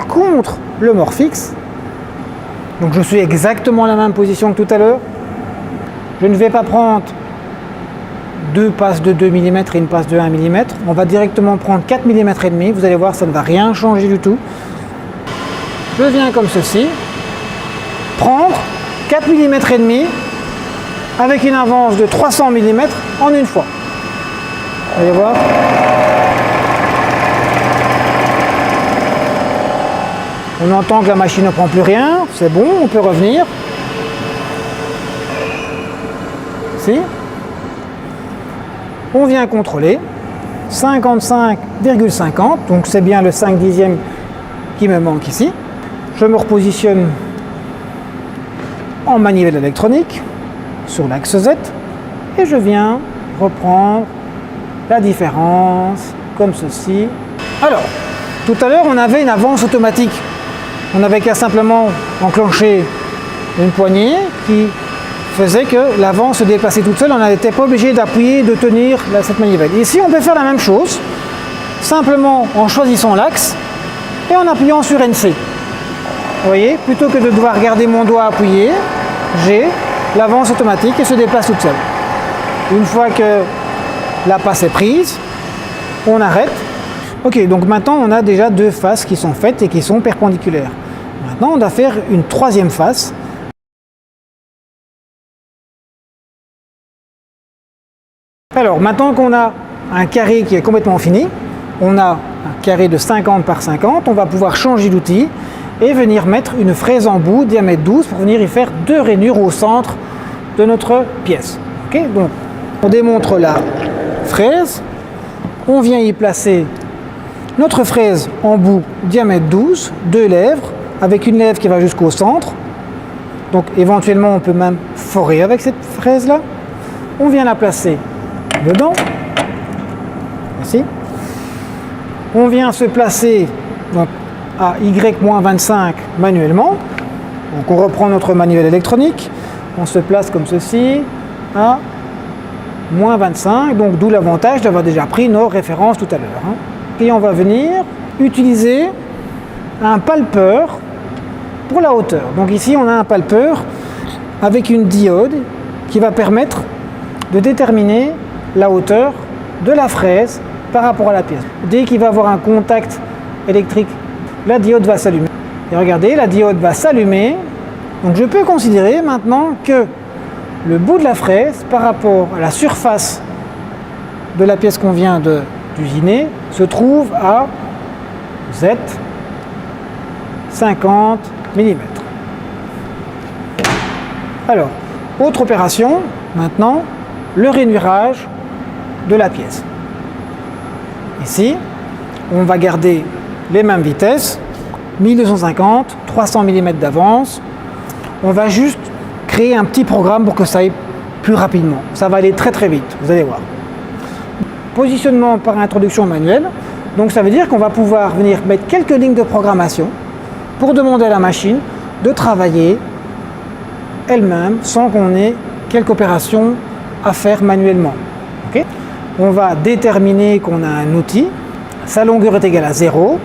contre le morphix. Donc je suis exactement à la même position que tout à l'heure. Je ne vais pas prendre deux passes de 2 mm et une passe de 1 mm. On va directement prendre 4 mm et demi. Vous allez voir, ça ne va rien changer du tout. Je viens comme ceci, prendre 4 mm et demi avec une avance de 300 mm en une fois. Vous allez voir. On entend que la machine ne prend plus rien, c'est bon, on peut revenir. Ici. On vient contrôler. 55,50, donc c'est bien le 5 dixième qui me manque ici. Je me repositionne en manivelle électronique sur l'axe Z et je viens reprendre la différence comme ceci. Alors, tout à l'heure on avait une avance automatique. On n'avait qu'à simplement enclencher une poignée qui faisait que l'avance se déplaçait toute seule. On n'était pas obligé d'appuyer, de tenir cette manivelle. Ici on peut faire la même chose, simplement en choisissant l'axe et en appuyant sur NC. Vous voyez, plutôt que de devoir garder mon doigt appuyé, j'ai l'avance automatique et se déplace toute seule. Une fois que la passe est prise, on arrête. Ok, donc maintenant on a déjà deux faces qui sont faites et qui sont perpendiculaires. Maintenant on va faire une troisième face. Alors maintenant qu'on a un carré qui est complètement fini, on a un carré de 50 par 50, on va pouvoir changer d'outil et venir mettre une fraise en bout, diamètre 12, pour venir y faire deux rainures au centre de notre pièce. Okay, donc on démontre la fraise, on vient y placer notre fraise en bout, diamètre 12, deux lèvres, avec une lèvre qui va jusqu'au centre. Donc éventuellement on peut même forer avec cette fraise là. On vient la placer dedans, ici. On vient se placer donc, à Y-25 manuellement. Donc on reprend notre manivelle électronique, on se place comme ceci à moins 25, donc d'où l'avantage d'avoir déjà pris nos références tout à l'heure. Hein. Et on va venir utiliser un palpeur pour la hauteur. Donc ici on a un palpeur avec une diode qui va permettre de déterminer la hauteur de la fraise par rapport à la pièce. Dès qu'il va y avoir un contact électrique, la diode va s'allumer. Et regardez, la diode va s'allumer. Donc je peux considérer maintenant que le bout de la fraise par rapport à la surface de la pièce qu'on vient d'usiner se trouve à Z 50 mm. Alors, autre opération, maintenant, le rainurage de la pièce. Ici, on va garder les mêmes vitesses, 1250, 300 mm d'avance. On va juste créer un petit programme pour que ça aille plus rapidement. Ça va aller très très vite, vous allez voir. Positionnement par introduction manuelle. Donc ça veut dire qu'on va pouvoir venir mettre quelques lignes de programmation pour demander à la machine de travailler elle-même sans qu'on ait quelques opérations à faire manuellement. Okay. On va déterminer qu'on a un outil, sa longueur est égale à 0,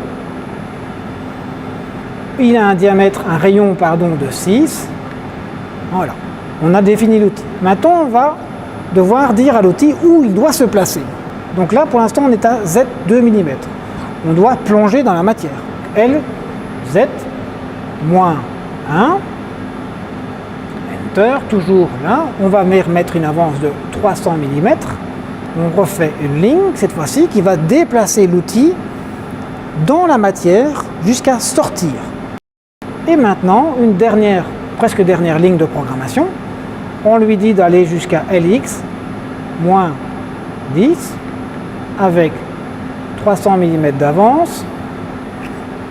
il a un diamètre, un rayon de 6, voilà, on a défini l'outil. Maintenant on va devoir dire à l'outil où il doit se placer. Donc là pour l'instant on est à Z 2 mm, on doit plonger dans la matière. L, Z, moins 1, Enter, toujours là, on va mettre une avance de 300 mm, on refait une ligne, cette fois-ci, qui va déplacer l'outil dans la matière jusqu'à sortir. Et maintenant, une dernière, presque dernière ligne de programmation, on lui dit d'aller jusqu'à LX, moins 10, avec 300 mm d'avance,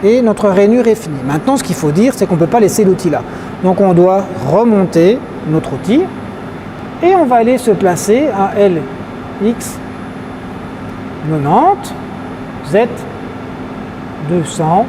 et notre rainure est finie. Maintenant, ce qu'il faut dire, c'est qu'on ne peut pas laisser l'outil là. Donc on doit remonter notre outil, et on va aller se placer à LX 90, Z 200.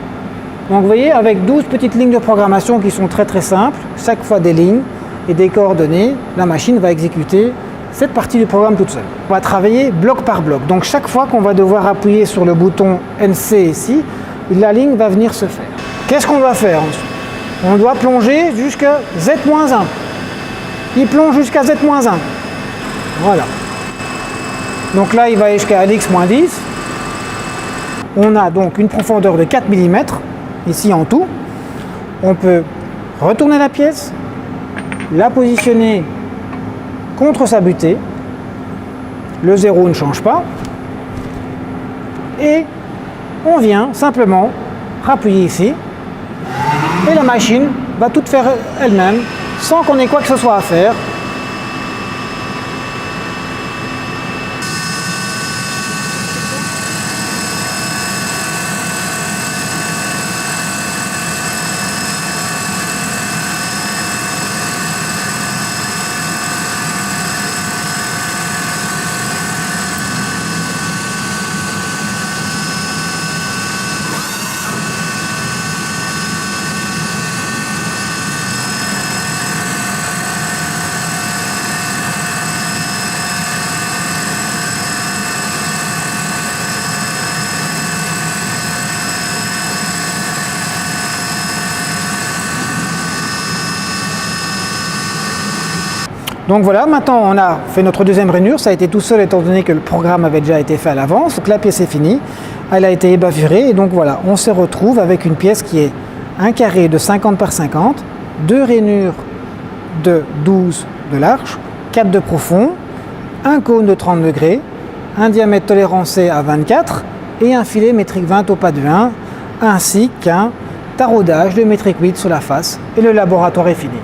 Donc vous voyez, avec 12 petites lignes de programmation qui sont très très simples, chaque fois des lignes et des coordonnées, la machine va exécuter cette partie du programme toute seule. On va travailler bloc par bloc. Donc chaque fois qu'on va devoir appuyer sur le bouton NC ici, la ligne va venir se faire. Qu'est-ce qu'on doit faire ensuite? On doit plonger jusqu'à Z-1. Il plonge jusqu'à Z-1. Voilà. Donc là, il va jusqu'à LX-10. On a donc une profondeur de 4 mm, ici en tout. On peut retourner la pièce, la positionner contre sa butée. Le 0 ne change pas. Et on vient simplement rappuyer ici. Et la machine va tout faire elle-même, sans qu'on ait quoi que ce soit à faire. Donc voilà, maintenant on a fait notre deuxième rainure, ça a été tout seul étant donné que le programme avait déjà été fait à l'avance, donc la pièce est finie, elle a été ébavurée et donc voilà, on se retrouve avec une pièce qui est un carré de 50 par 50, deux rainures de 12 de large, 4 de profond, un cône de 30 degrés, un diamètre tolérancé à 24 et un filet métrique 20 au pas de 1, ainsi qu'un taraudage de métrique 8 sur la face et le laboratoire est fini.